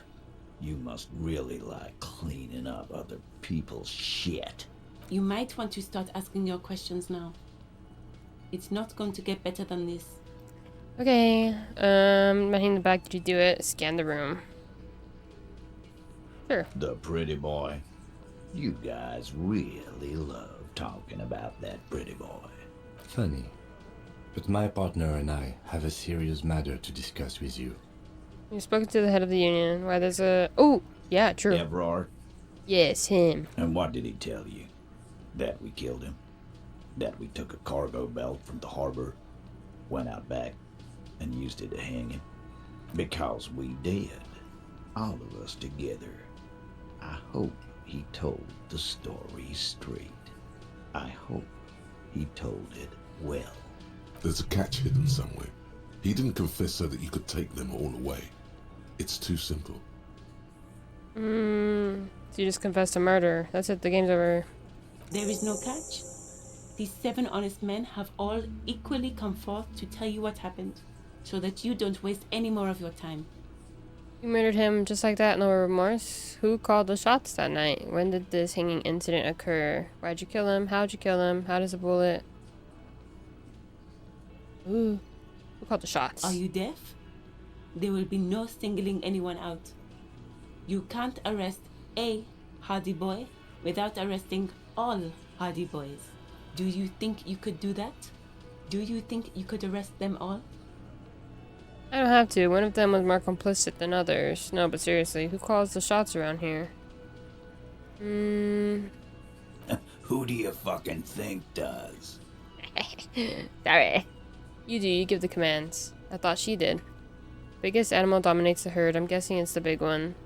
You must really like cleaning up other people's shit. You might want to start asking your questions now. It's not going to get better than this. Okay. Man in the back, did you do it? Scan the room. Sure. The pretty boy. You guys really love talking about that pretty boy. Funny. But my partner and I have a serious matter to discuss with you. You've spoken to the head of the union. Why there's a... Oh, yeah, true. Evrard? Yes, him. And what did he tell you? That we killed him? That we took a cargo belt from the harbor, went out back, and used it to hang him? Because we did. All of us together. I hope he told the story straight. I hope he told it well. There's a catch hidden somewhere. He didn't confess so that you could take them all away. It's too simple. So you just confessed to murder. That's it, the game's over. There is no catch. These 7 honest men have all equally come forth to tell you what happened, so that you don't waste any more of your time. You murdered him just like that, no remorse? Who called the shots that night? When did this hanging incident occur? Why'd you kill him? How'd you kill him? How does a bullet... Ooh. Who called the shots? Are you deaf? There will be no singling anyone out. You can't arrest a Hardy Boy without arresting all Hardy Boys. Do you think you could do that? Do you think you could arrest them all? I don't have to. One of them was more complicit than others. No, but seriously, who calls the shots around here? Who do you fucking think does? Sorry. You do. You give the commands. I thought she did. Biggest animal dominates the herd. I'm guessing it's the big one.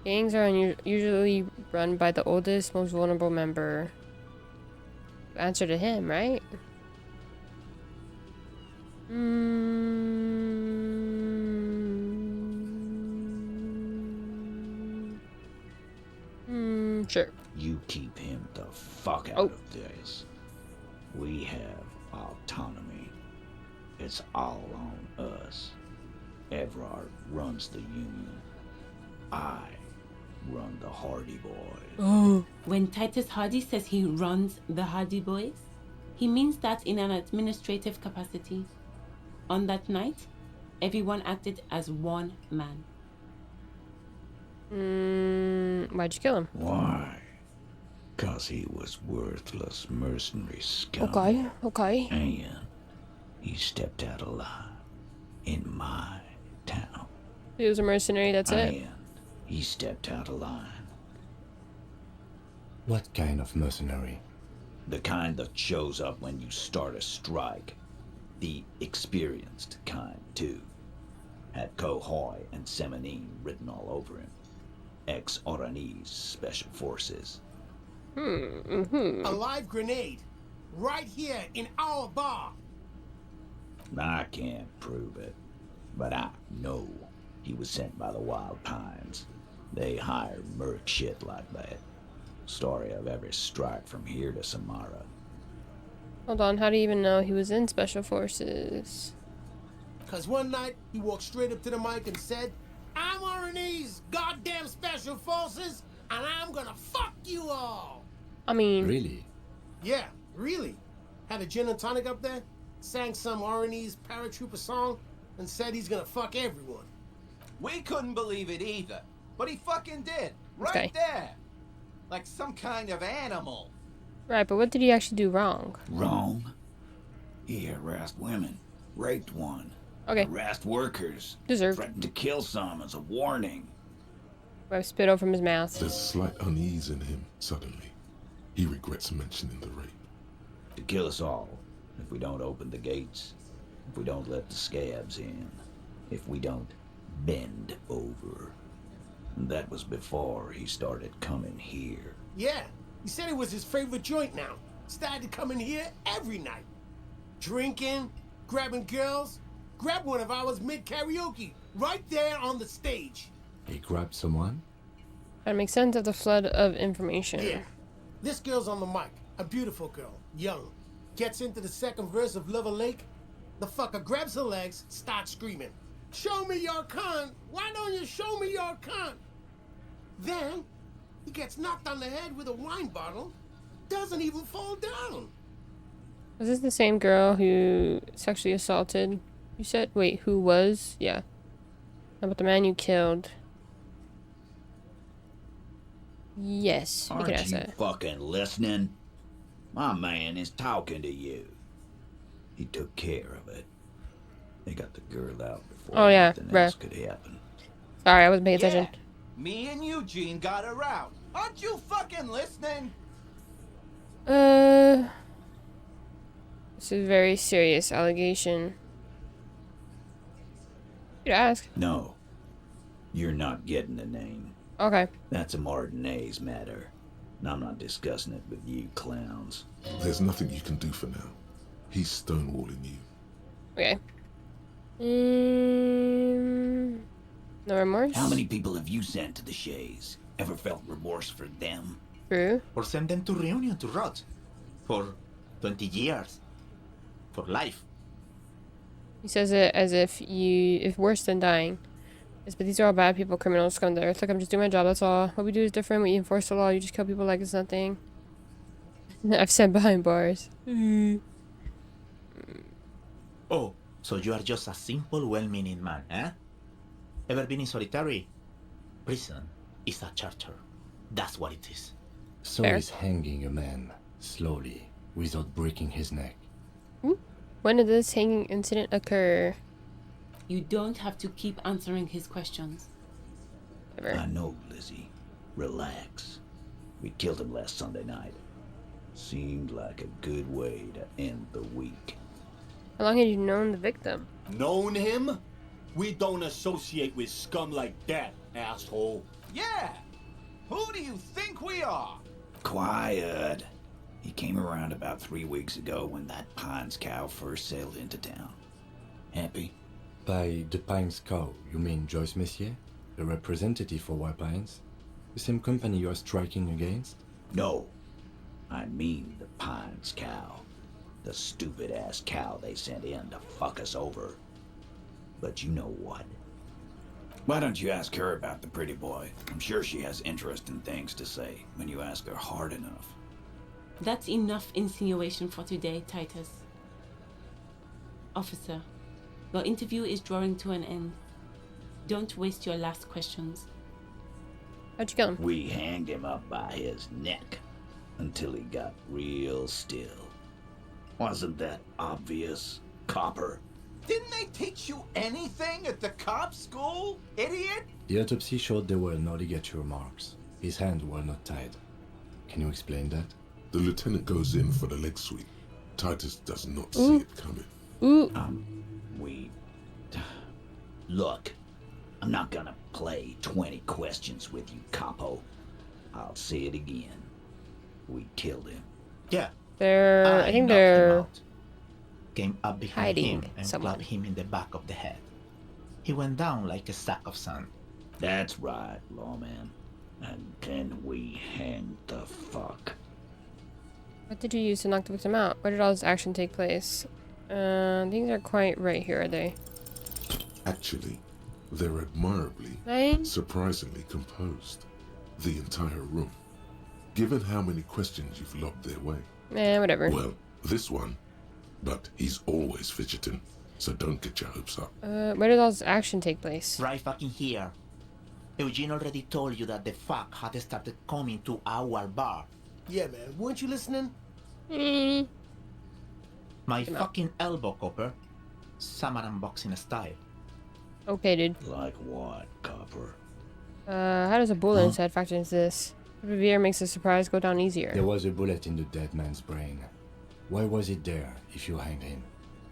Gangs are usually run by the oldest, most vulnerable member. Answer to him, right? Sure. You keep him the fuck out of this. We have autonomy. It's all on us. Everard runs the union. I run the Hardy Boys. Oh. When Titus Hardy says he runs the Hardy Boys, he means that in an administrative capacity. On that night, everyone acted as one man. Why'd you kill him? Why? 'Cause he was worthless mercenary scum. Okay. And he stepped out of line in my town. He was a mercenary, that's it? And he stepped out of line. What kind of mercenary? The kind that shows up when you start a strike. The experienced kind, too. Had Cohoy and Semenine written all over him. Ex-Oranese Special Forces. A live grenade. Right here in our bar. I can't prove it, but I know he was sent by the Wild Pines. They hire merc shit like that. Story of every strike from here to Samara. Hold on, how do you even know he was in Special Forces? 'Cause one night he walked straight up to the mic and said, I'm Oranese goddamn Special Forces, and I'm gonna fuck you all. I mean... Really? Yeah, really. Had a gin and tonic up there, sang some Oranese paratrooper song, and said he's gonna fuck everyone. We couldn't believe it either, but he fucking did. Right Okay. there. Like some kind of animal. Right, but what did he actually do wrong? Wrong? He harassed women, raped one, Okay. harassed workers, Deserved. threatened to kill some as a warning. Wipe spit out from his mouth. There's slight unease in him, suddenly. He regrets mentioning the rape. To kill us all, if we don't open the gates, if we don't let the scabs in, if we don't bend over. And that was before he started coming here. Yeah, he said it was his favorite joint now. Started coming here every night. Drinking, grabbing girls. Grabbed one of ours mid-karaoke, right there on the stage. He grabbed someone? That makes sense of the flood of information. Yeah. This girl's on the mic. A beautiful girl. Young. Gets into the second verse of Lover Lake. The fucker grabs her legs, starts screaming. Show me your cunt! Why don't you show me your cunt? Then, he gets knocked on the head with a wine bottle. Doesn't even fall down. Was this the same girl who sexually assaulted? You said? Wait, who was? Yeah. How about the man you killed? Yes, we can Aren't ask you that. fucking listening? My man is talking to you. He took care of it. They got the girl out before Oh, yeah, anything bruh. else could happen. Sorry, I wasn't paying attention. Me and Eugene got her out. Aren't you fucking listening? This is a very serious allegation. You could ask. No, you're not getting the name. Okay. That's a Martinez matter. And I'm not discussing it with you clowns. There's nothing you can do for now. He's stonewalling you. Okay. No remorse? How many people have you sent to the Shays? Ever felt remorse for them? True. Or send them to reunion to rot. For 20 years. For life. He says it as if worse than dying. Yes, but these are all bad people, criminals, scum of the earth. Look, I'm just doing my job, that's all. What we do is different. We enforce the law. You just kill people like it's nothing. I've sat behind bars. Oh, so you are just a simple, well-meaning man, eh? Ever been in solitary? Prison is a charter. That's what it is. So Fair. he's hanging a man, slowly, without breaking his neck. When did this hanging incident occur? You don't have to keep answering his questions. Ever. I know, Lizzie. Relax. We killed him last Sunday night. Seemed like a good way to end the week. How long had you known the victim? Known him? We don't associate with scum like that, asshole. Yeah! Who do you think we are? Quiet. He came around about 3 weeks ago when that Pines cow first sailed into town. Happy? By the Pines cow, you mean Joyce Messier? The representative for White Pines? The same company you are striking against? No. I mean the Pines cow. The stupid-ass cow they sent in to fuck us over. But you know what? Why don't you ask her about the pretty boy? I'm sure she has interesting things to say when you ask her hard enough. That's enough insinuation for today, Titus. Officer, your interview is drawing to an end. Don't waste your last questions. How'd you kill him? We hanged him up by his neck until he got real still. Wasn't that obvious, copper? Didn't they teach you anything at the cop school, idiot? The autopsy showed there were no ligature marks. His hands were not tied. Can you explain that? The lieutenant goes in for the leg sweep. Titus does not see it coming. Look, I'm not gonna play 20 questions with you, capo. I'll say it again. We killed him. Yeah. I think they're Came up behind hiding him and someone. clapped him in the back of the head. He went down like a sack of sand. That's right, lawman. And then we hanged the fuck. What did you use to knock the victim out? Where did all this action take place? Things are quite right here, are they? Actually, they're admirably, Right? surprisingly composed. The entire room. Given how many questions you've lobbed their way. Whatever. Well, this one. But he's always fidgeting, so don't get your hopes up. Where did all this action take place? Right fucking here. Eugene already told you that the fuck had started coming to our bar. Yeah, man. Weren't you listening? My fucking elbow, Copper. Samaran boxing style. Okay, dude. Like what, Copper? How does a bullet inside factor into this? Revere makes the surprise go down easier. There was a bullet in the dead man's brain. Why was it there if you hanged him?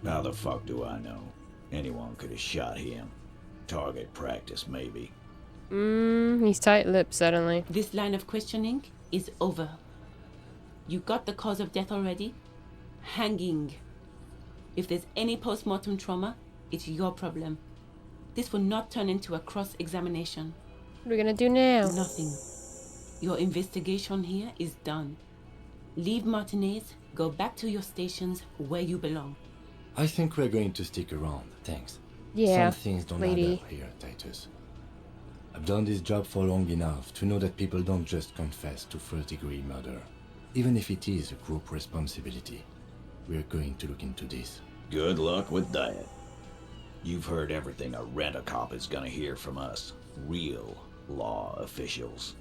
How the fuck do I know? Anyone could have shot him. Target practice, maybe. He's tight-lipped suddenly. This line of questioning is over. You got the cause of death already? Hanging. If there's any post-mortem trauma, it's your problem. This will not turn into a cross-examination. What are we gonna do now? Nothing. Your investigation here is done. Leave Martinez, go back to your stations where you belong. I think we're going to stick around, thanks. Yeah, Some things don't lady. add up here, Titus. I've done this job for long enough to know that people don't just confess to first-degree murder, even if it is a group responsibility. We're going to look into this. Good luck with that. You've heard everything a rent-a-cop is gonna hear from us. Real law officials.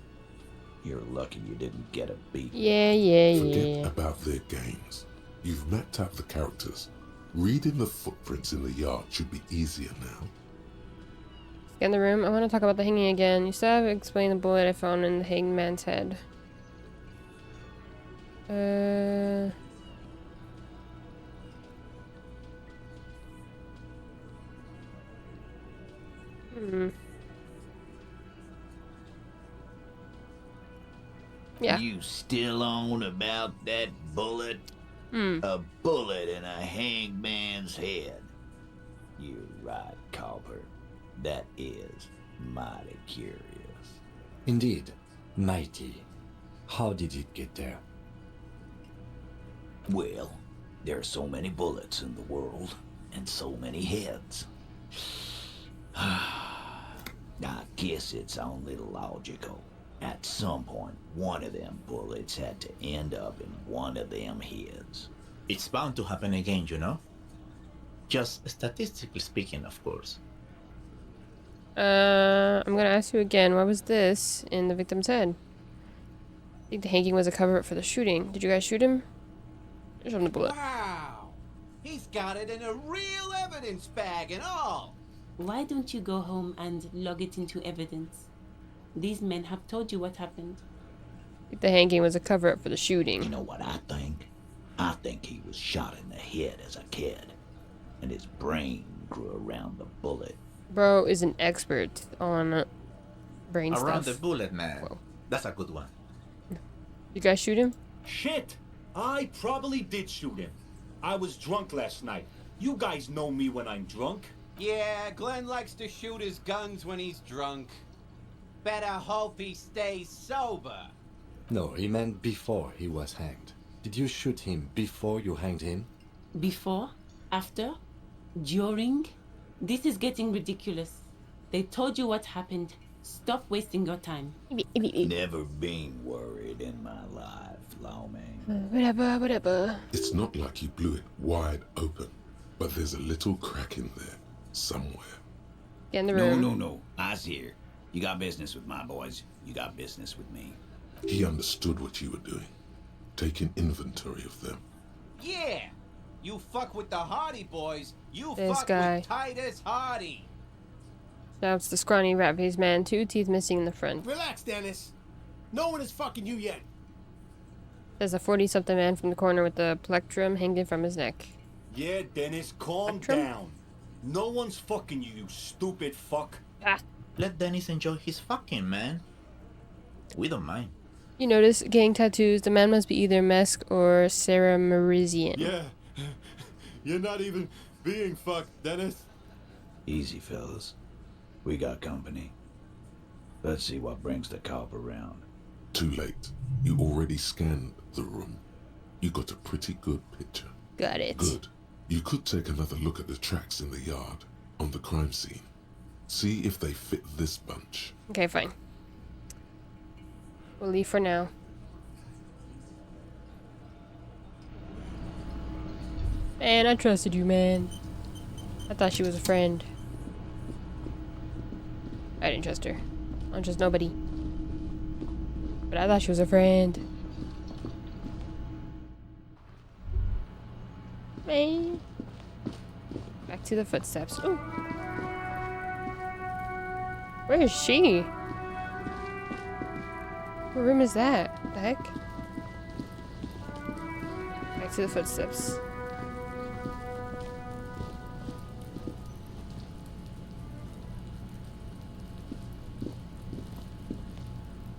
You're lucky you didn't get a beat. Forget about their games. You've mapped out the characters. Reading the footprints in the yard should be easier now. Scan the room. I want to talk about the hanging again. You still haven't explained the bullet I found in the hanged man's head. Yeah. You still on about that bullet? A bullet in a hanged man's head. You're right, Copper. That is mighty curious. Indeed, mighty. How did it get there? Well, there are so many bullets in the world, and so many heads. I guess it's only logical. At some point, one of them bullets had to end up in one of them heads. It's bound to happen again, you know? Just statistically speaking, of course. I'm gonna ask you again, what was this in the victim's head? I think the hanging was a cover-up for the shooting. Did you guys shoot him? Show him the bullet. Wow! He's got it in a real evidence bag and all! Why don't you go home and log it into evidence? These men have told you what happened. I think the hanging was a cover-up for the shooting. You know what I think? I think he was shot in the head as a kid, and his brain grew around the bullet. Bro is an expert on brain Around stuff. the bullet, man. Whoa. That's a good one. You guys shoot him? Shit! I probably did shoot him. I was drunk last night. You guys know me when I'm drunk. Yeah, Glenn likes to shoot his guns when he's drunk. Better hope he stays sober. No, he meant before he was hanged. Did you shoot him before you hanged him? Before? After? During? This is getting ridiculous. They told you what happened. Stop wasting your time. Never been worried in my life, lawman. Whatever. It's not like you blew it wide open, but there's a little crack in there somewhere. Get in the room. No. I's here. You got business with my boys. You got business with me. He understood what you were doing, taking inventory of them. Yeah! You fuck with the Hardy boys, you This fuck guy. with Titus Hardy. Now it's the scrawny rat-faced man, 2 teeth missing in the front. Relax, Dennis. No one is fucking you yet. There's a 40-something man from the corner with the plectrum hanging from his neck. Yeah, Dennis, calm Spectrum? down. No one's fucking you, you stupid fuck. Ah. Let Dennis enjoy his fucking, man. We don't mind. You notice gang tattoos. The man must be either Mesk or Sarah Marizian. Yeah. You're not even being fucked, Dennis. Easy, fellas. We got company. Let's see what brings the cop around. Too late. You already scanned the room. You got a pretty good picture. Got it. Good. You could take another look at the tracks in the yard, on the crime scene. See if they fit this bunch. Okay, fine. We'll leave for now. Man, I trusted you, man. I thought she was a friend. I didn't trust her. I don't trust nobody. But I thought she was a friend. Man. Back to the footsteps. Ooh. Where is she? What room is that? The heck? Back to the footsteps.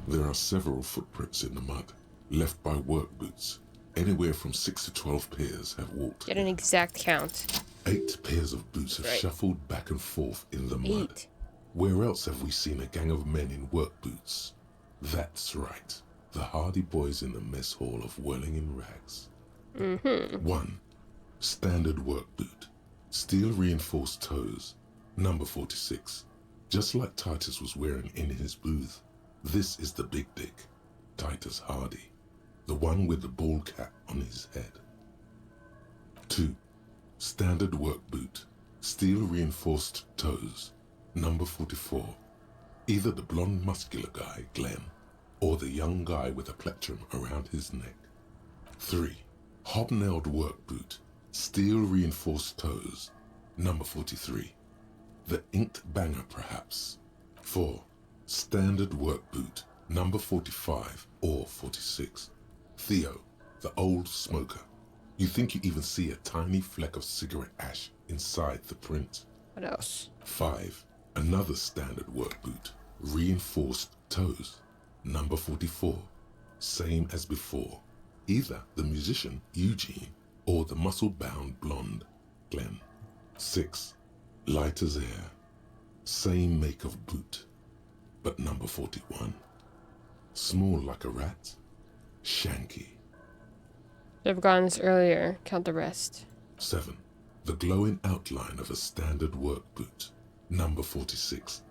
There are several footprints in the mud, left by work boots. Anywhere from 6 to 12 pairs have walked. Get an exact count. 8 pairs of boots have Right. shuffled back and forth in the mud. 8. Where else have we seen a gang of men in work boots? That's right. The Hardy boys in the mess hall of Whirling in Rags. 1. Standard work boot. Steel reinforced toes. Number 46. Just like Titus was wearing in his booth. This is the big dick. Titus Hardy. The one with the ball cap on his head. 2. Standard work boot. Steel reinforced toes. Number 44. Either the blonde muscular guy, Glenn, or the young guy with a plectrum around his neck. 3. Hobnailed work boot. Steel reinforced toes. Number 43. The inked banger, perhaps. 4. Standard work boot. Number 45 or 46. Theo, the old smoker. You think you even see a tiny fleck of cigarette ash inside the print. What else? 5. Another standard work boot. Reinforced toes. Number 44. Same as before. Either the musician, Eugene, or the muscle-bound blonde, Glenn. 6. Light as air. Same make of boot. But number 41. Small like a rat. Shanky. Should have gotten this earlier. Count the rest. 7. The glowing outline of a standard work boot. Number 46.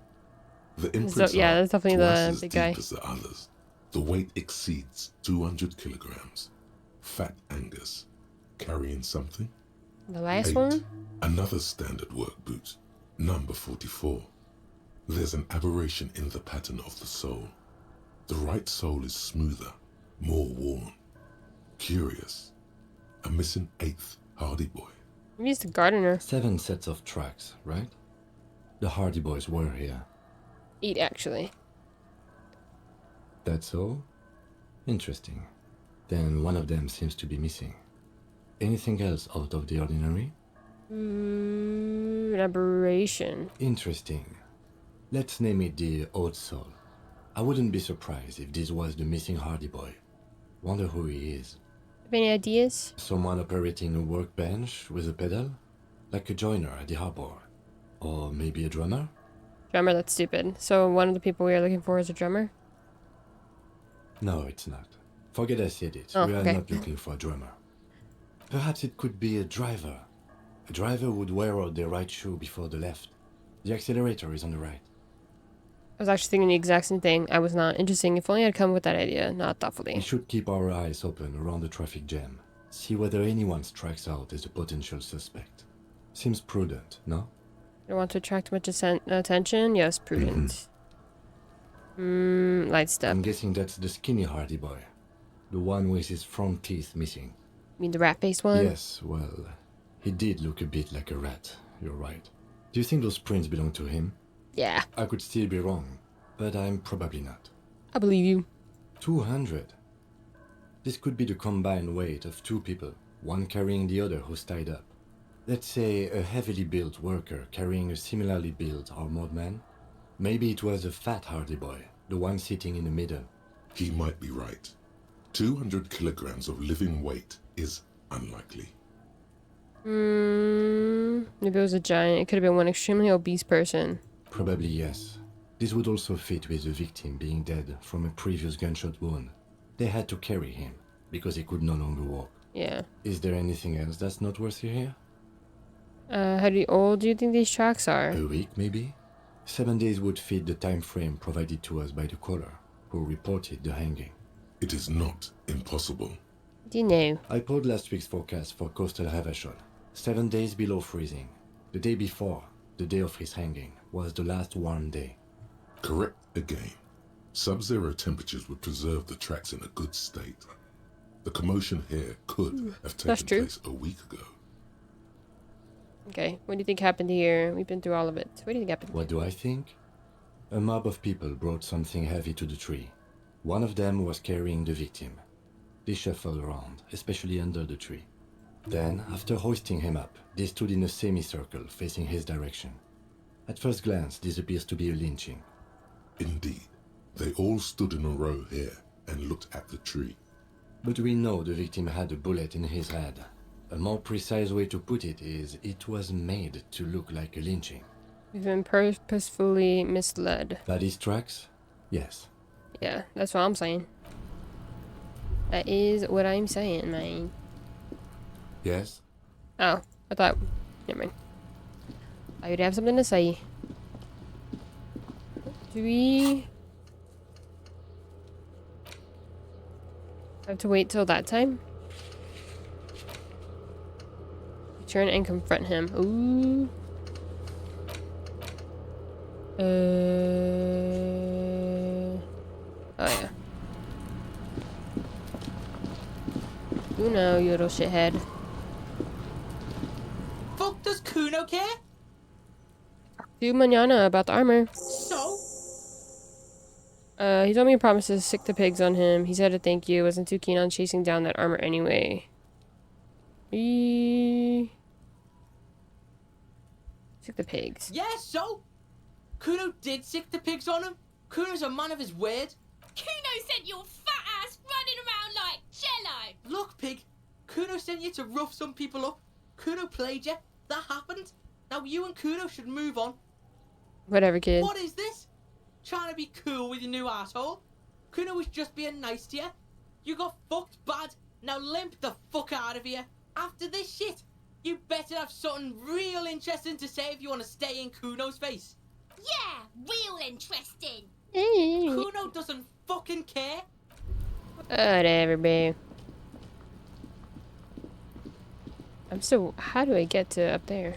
The imprints yeah, are that's definitely twice the as big deep guy. as the others. The weight exceeds 200 kilograms. Fat Angus. Carrying something? The last 8. one? Another standard work boot. Number 44. There's an aberration in the pattern of the sole. The right sole is smoother, more worn. Curious. A missing 8th Hardy Boy. Maybe he's the gardener. 7 sets of tracks, right? The Hardy Boys were here. 8, actually. That's all? Interesting. Then one of them seems to be missing. Anything else out of the ordinary? An aberration. Interesting. Let's name it the Old Soul. I wouldn't be surprised if this was the missing Hardy Boy. Wonder who he is. Have any ideas? Someone operating a workbench with a pedal? Like a joiner at the harbor. Or maybe a drummer? Drummer, that's stupid. So one of the people we are looking for is a drummer? No, it's not. Forget I said it. Oh, We are okay. not looking for a drummer. Perhaps it could be a driver. A driver would wear out their right shoe before the left. The accelerator is on the right. I was actually thinking the exact same thing. I was not. Interesting. If only I'd come with that idea, not We thoughtfully. should keep our eyes open around the traffic jam. See whether anyone strikes out as a potential suspect. Seems prudent, no? Don't want to attract much attention? Yes, prudent. Light step. I'm guessing that's the skinny Hardy Boy. The one with his front teeth missing. You mean the rat-faced one? Yes, well, he did look a bit like a rat. You're right. Do you think those prints belong to him? Yeah. I could still be wrong, but I'm probably not. I believe you. 200. This could be the combined weight of 2 people, one carrying the other who's tied up. Let's say a heavily built worker carrying a similarly built armored man. Maybe it was a fat Hardy Boy, the one sitting in the middle. He might be right. 200 kilograms of living weight is unlikely. Maybe it was a giant. It could have been one extremely obese person. Probably yes. This would also fit with the victim being dead from a previous gunshot wound. They had to carry him, because he could no longer walk. Yeah. Is there anything else that's noteworthy here? How old do you think these tracks are? A week, maybe? 7 days would fit the time frame provided to us by the caller, who reported the hanging. It is not impossible. Do you know? I pulled last week's forecast for coastal Havashol. 7 days below freezing. The day before, the day of his hanging, was the last warm day. Correct again. Sub-zero temperatures would preserve the tracks in a good state. The commotion here could have That's taken true. place a week ago. Okay, what do you think happened here? We've been through all of it. What do you think happened? What do I think? A mob of people brought something heavy to the tree. One of them was carrying the victim. They shuffled around, especially under the tree. Then, after hoisting him up, they stood in a semicircle facing his direction. At first glance, this appears to be a lynching. Indeed. They all stood in a row here and looked at the tree. But we know the victim had a bullet in his head. A more precise way to put it is, it was made to look like a lynching. We've been purposefully misled. Body's tracks? Yes. Yeah, that's what I'm saying. That is what I'm saying, man. Yes? Oh, I thought... Never mind. I would have something to say. Do we... have to wait till that time? Turn and confront him. Ooh. Oh yeah. You know, you little shithead. Fuck does Kuno care? Do mañana about the armor. So? He told me he promised to sick the pigs on him. He said a thank you. Wasn't too keen on chasing down that armor anyway. Sick the pigs. Yeah, so? Kuno did sick the pigs on him. Kuno's a man of his word. Kuno sent your fat ass running around like jello. Look, pig. Kuno sent you to rough some people up. Kuno played you. That happened. Now you and Kuno should move on. Whatever, kid. What is this? Trying to be cool with your new asshole? Kuno was just being nice to you. You got fucked bad. Now limp the fuck out of here. After this shit, you better have something real interesting to say if you want to stay in Kuno's face. Yeah, real interesting. Kuno doesn't fucking care. Whatever, babe. I'm still. How do I get to up there?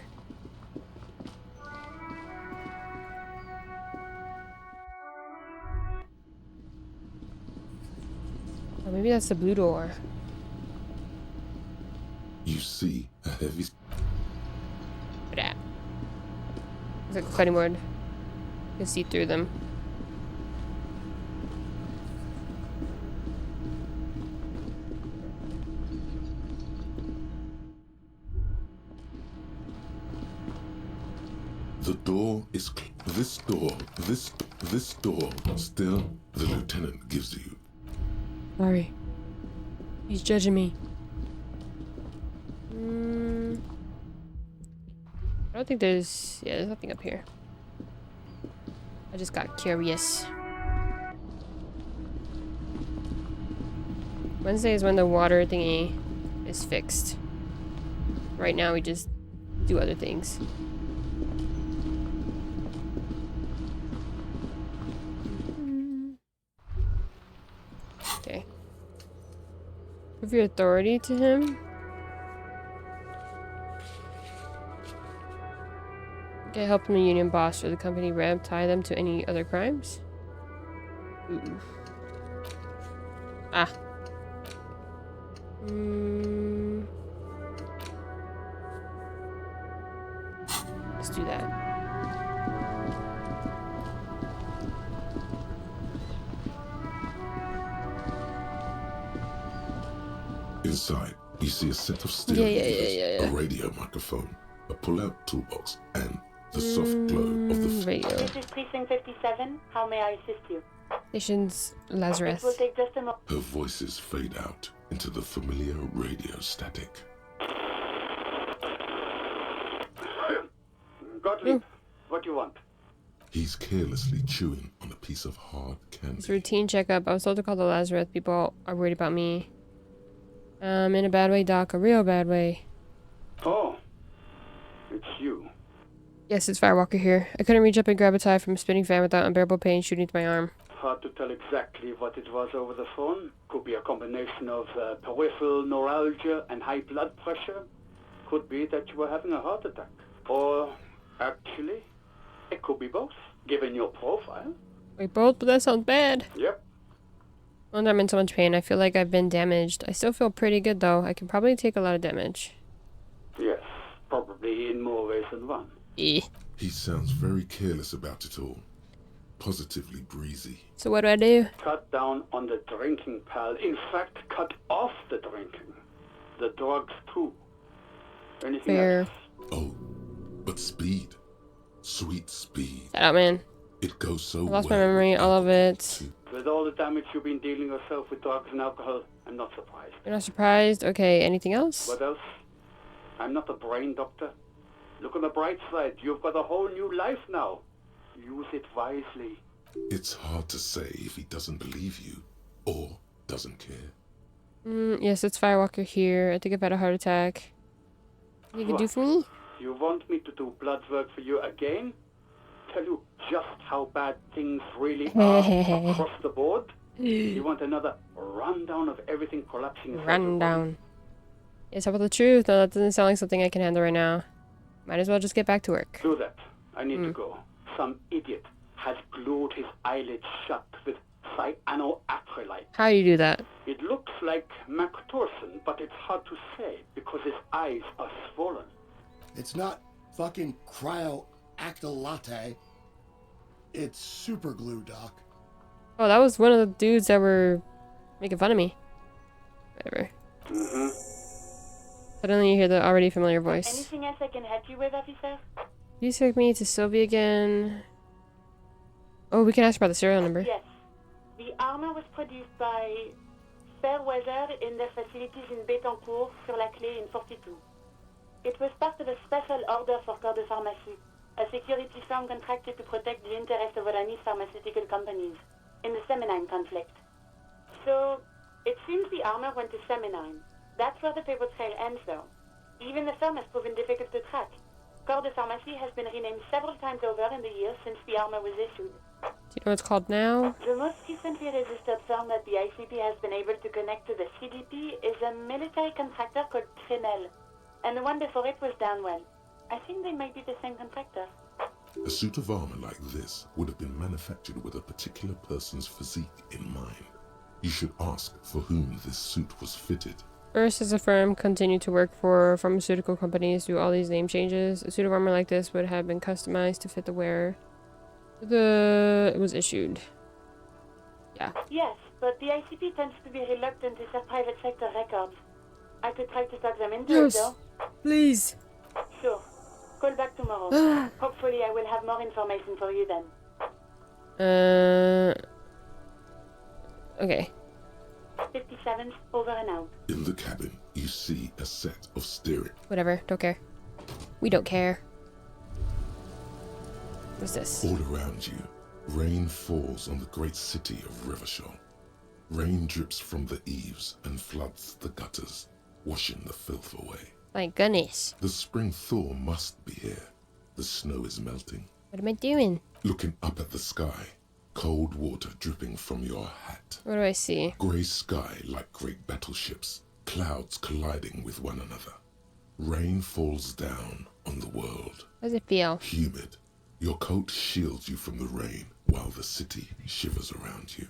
Oh, maybe that's the blue door. You see a heavy. It's like a cutting board. You can see through them. The door is this door. This door. Still, the lieutenant gives you. Sorry. He's judging me. I don't think there's... Yeah, there's nothing up here. I just got curious. Wednesday is when the water thingy is fixed. Right now we just do other things. Okay. Prove your authority to him. Get help from the union boss or the company rep. Tie them to any other crimes. Ooh. Ah. Let's do that. Inside, you see a set of steering wheels, a radio microphone, a pull-out toolbox, and the soft glow of the radio. This is Precinct 57. How may I assist you? Station's It Lazarus. will take just a moment. Her voices fade out into the familiar radio static. Gottlieb, what do you want? He's carelessly chewing on a piece of hard candy. It's a routine checkup. I was told to call the Lazarus. People are worried about me. In a bad way, Doc. A real bad way. Oh, it's you. Yes, it's Firewalker here. I couldn't reach up and grab a tie from a spinning fan without unbearable pain shooting through my arm. Hard to tell exactly what it was over the phone. Could be a combination of peripheral neuralgia and high blood pressure. Could be that you were having a heart attack. Or, actually, it could be both, given your profile. Wait, both? But that sounds bad. Yep. When I'm in so much pain, I feel like I've been damaged. I still feel pretty good, though. I can probably take a lot of damage. Yes, probably in more ways than one. He sounds very careless about it all. Positively breezy. So what do I do? Cut down on the drinking, pal. In fact, cut off the drinking. The drugs, too. Anything else? Oh, but speed. Sweet speed. Shut up, man. It goes so I lost well. my memory, all of it. With all the damage you've been dealing yourself with drugs and alcohol, I'm not surprised. You're not surprised? Okay, anything else? What else? I'm not a brain doctor. Look on the bright side. You've got a whole new life now. Use it wisely. It's hard to say if he doesn't believe you or doesn't care. Yes, it's Firewalker here. I think I've had a heart attack. You can do for me? You want me to do blood work for you again? Tell you just how bad things really are across the board? You want another rundown of everything collapsing? Rundown. Yes, how about the truth? No, that doesn't sound like something I can handle right now. Might as well just get back to work. Do that. I need to go. Some idiot has glued his eyelids shut with cyanoacrylate. How do you do that? It looks like mactorson, but it's hard to say because his eyes are swollen. It's not fucking cryoacrylate. It's super glue, Doc. Oh, that was one of the dudes that were making fun of me. Whatever. Suddenly you hear the already familiar voice. Anything else I can help you with, officer? Please take me to Sylvie again. Oh, we can ask about the serial number. Yes. The armor was produced by Fairweather in their facilities in Betancourt sur la Clé in 42. It was part of a special order for Corps de Pharmacie, a security firm contracted to protect the interests of Oranese pharmaceutical companies in the Seminine conflict. So, it seems the armor went to Seminine. That's where the paper trail ends, though. Even the firm has proven difficult to track. Corps de Pharmacie has been renamed several times over in the years since the armor was issued. Do you know what it's called now? The most recently registered firm that the ICP has been able to connect to the CDP is a military contractor called Trinell, and the one before it was Downwell. I think they might be the same contractor. A suit of armor like this would have been manufactured with a particular person's physique in mind. You should ask for whom this suit was fitted. First, as a firm, continued to work for pharmaceutical companies, do all these name changes. A suit of armor like this would have been customized to fit the wearer. It was issued. Yeah. Yes, but the ICP tends to be reluctant to share private sector records. I could try to talk them into it, though. Please. Sure. Call back tomorrow. Hopefully I will have more information for you then. Okay. 57, over and out. In the cabin, you see a set of steering. Whatever, don't care. We don't care. What's this? All around you, rain falls on the great city of Rivershaw. Rain drips from the eaves and floods the gutters, washing the filth away. My goodness. The spring thaw must be here. The snow is melting. What am I doing? Looking up at the sky, cold water dripping from your hat. What do I see? Grey sky like great battleships, clouds colliding with one another. Rain falls down on the world. How does it feel? Humid. Your coat shields you from the rain while the city shivers around you.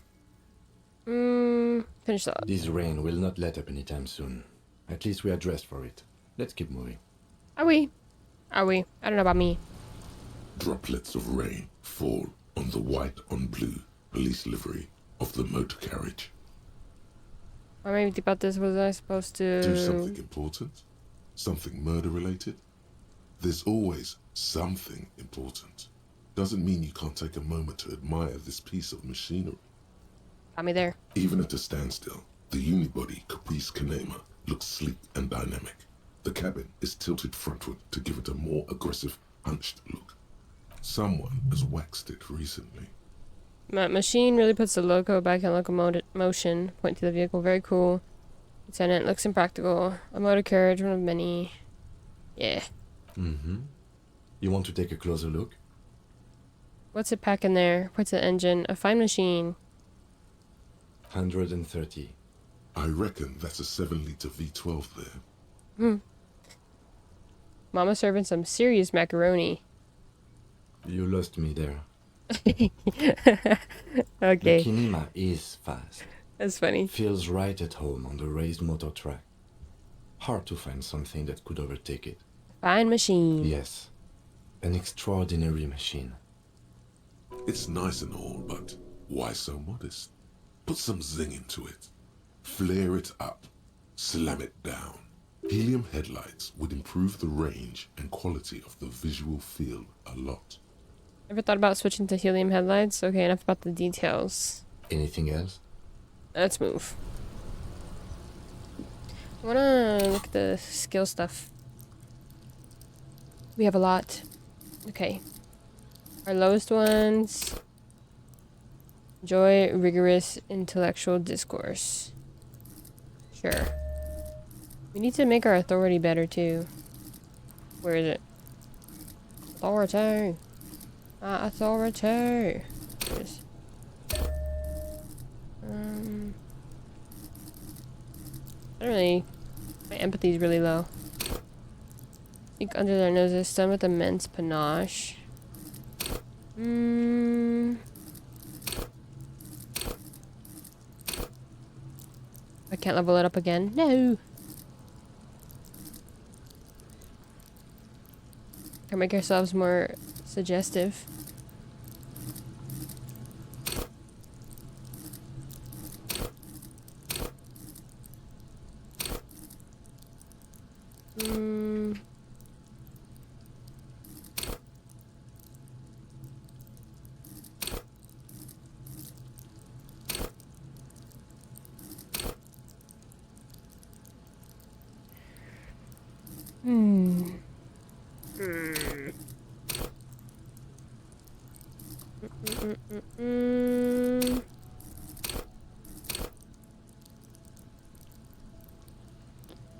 Finish that. This rain will not let up anytime soon. At least we are dressed for it. Let's keep moving. Are we? Are we? I don't know about me. Droplets of rain fall on the white on blue police livery of the motor carriage. Or maybe about this, was I supposed to... Do something important? Something murder related? There's always something important. Doesn't mean you can't take a moment to admire this piece of machinery. Got me there. Even at a standstill, the unibody Caprice Kanema looks sleek and dynamic. The cabin is tilted frontward to give it a more aggressive, hunched look. Someone has waxed it recently. Machine really puts the loco back in locomotion. Point to the vehicle. Very cool. Lieutenant, looks impractical. A motor carriage, one of many. Yeah. You want to take a closer look? What's it packing there? What's the engine? A fine machine. 130. I reckon that's a 7-liter V12 there. Mama serving some serious macaroni. You lost me there. Okay. The Kinema is fast. That's funny. Feels right at home on the raised motor track. Hard to find something that could overtake it. Fine machine. Yes. An extraordinary machine. It's nice and all, but why so modest? Put some zing into it. Flare it up. Slam it down. Helium headlights would improve the range and quality of the visual field a lot. Ever thought about switching to helium headlights? Okay, enough about the details. Anything else? Let's move. I wanna look at the skill stuff. We have a lot. Okay. Our lowest ones. Enjoy rigorous intellectual discourse. Sure. We need to make our authority better too. Where is it? Authority. Authority. There it is. I don't really... My empathy is really low. I think under their noses, some with immense panache. I can't level it up again. No! Can make ourselves more suggestive.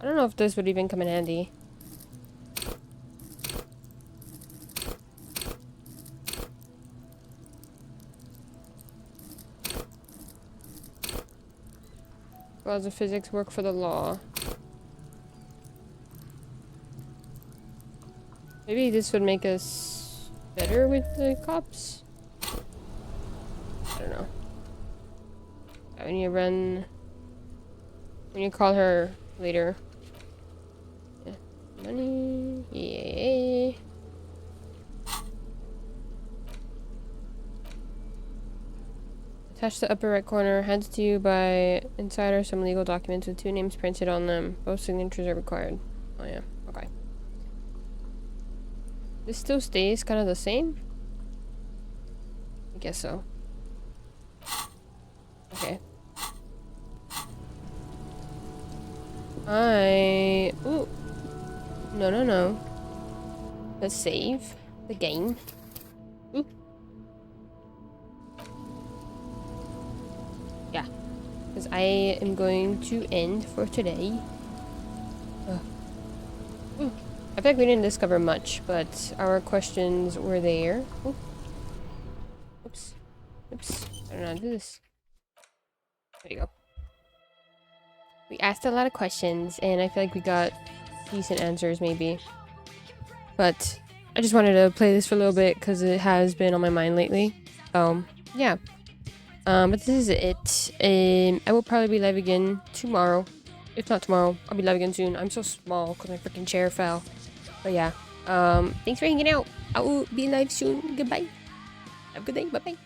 I don't know if this would even come in handy. Laws of physics work for the law. Maybe this would make us better with the cops? I don't know. I need to run... We need to call her later. Yeah. Money... Yay! Attached to the upper right corner, hands to you by insider some legal documents with 2 names printed on them. Both signatures are required. Oh yeah, okay. This still stays kind of the same? I guess so. Okay. Ooh. No. Let's save the game. Ooh. Yeah. Because I am going to end for today. Ooh. I feel like we didn't discover much, but our questions were there. Ooh. Oops. I don't know how to do this. There you go. We asked a lot of questions, and I feel like we got decent answers, maybe. But I just wanted to play this for a little bit, because it has been on my mind lately. Yeah. But this is it. I will probably be live again tomorrow. If not tomorrow, I'll be live again soon. I'm so small, because my freaking chair fell. But yeah. Thanks for hanging out. I will be live soon. Goodbye. Have a good day. Bye-bye.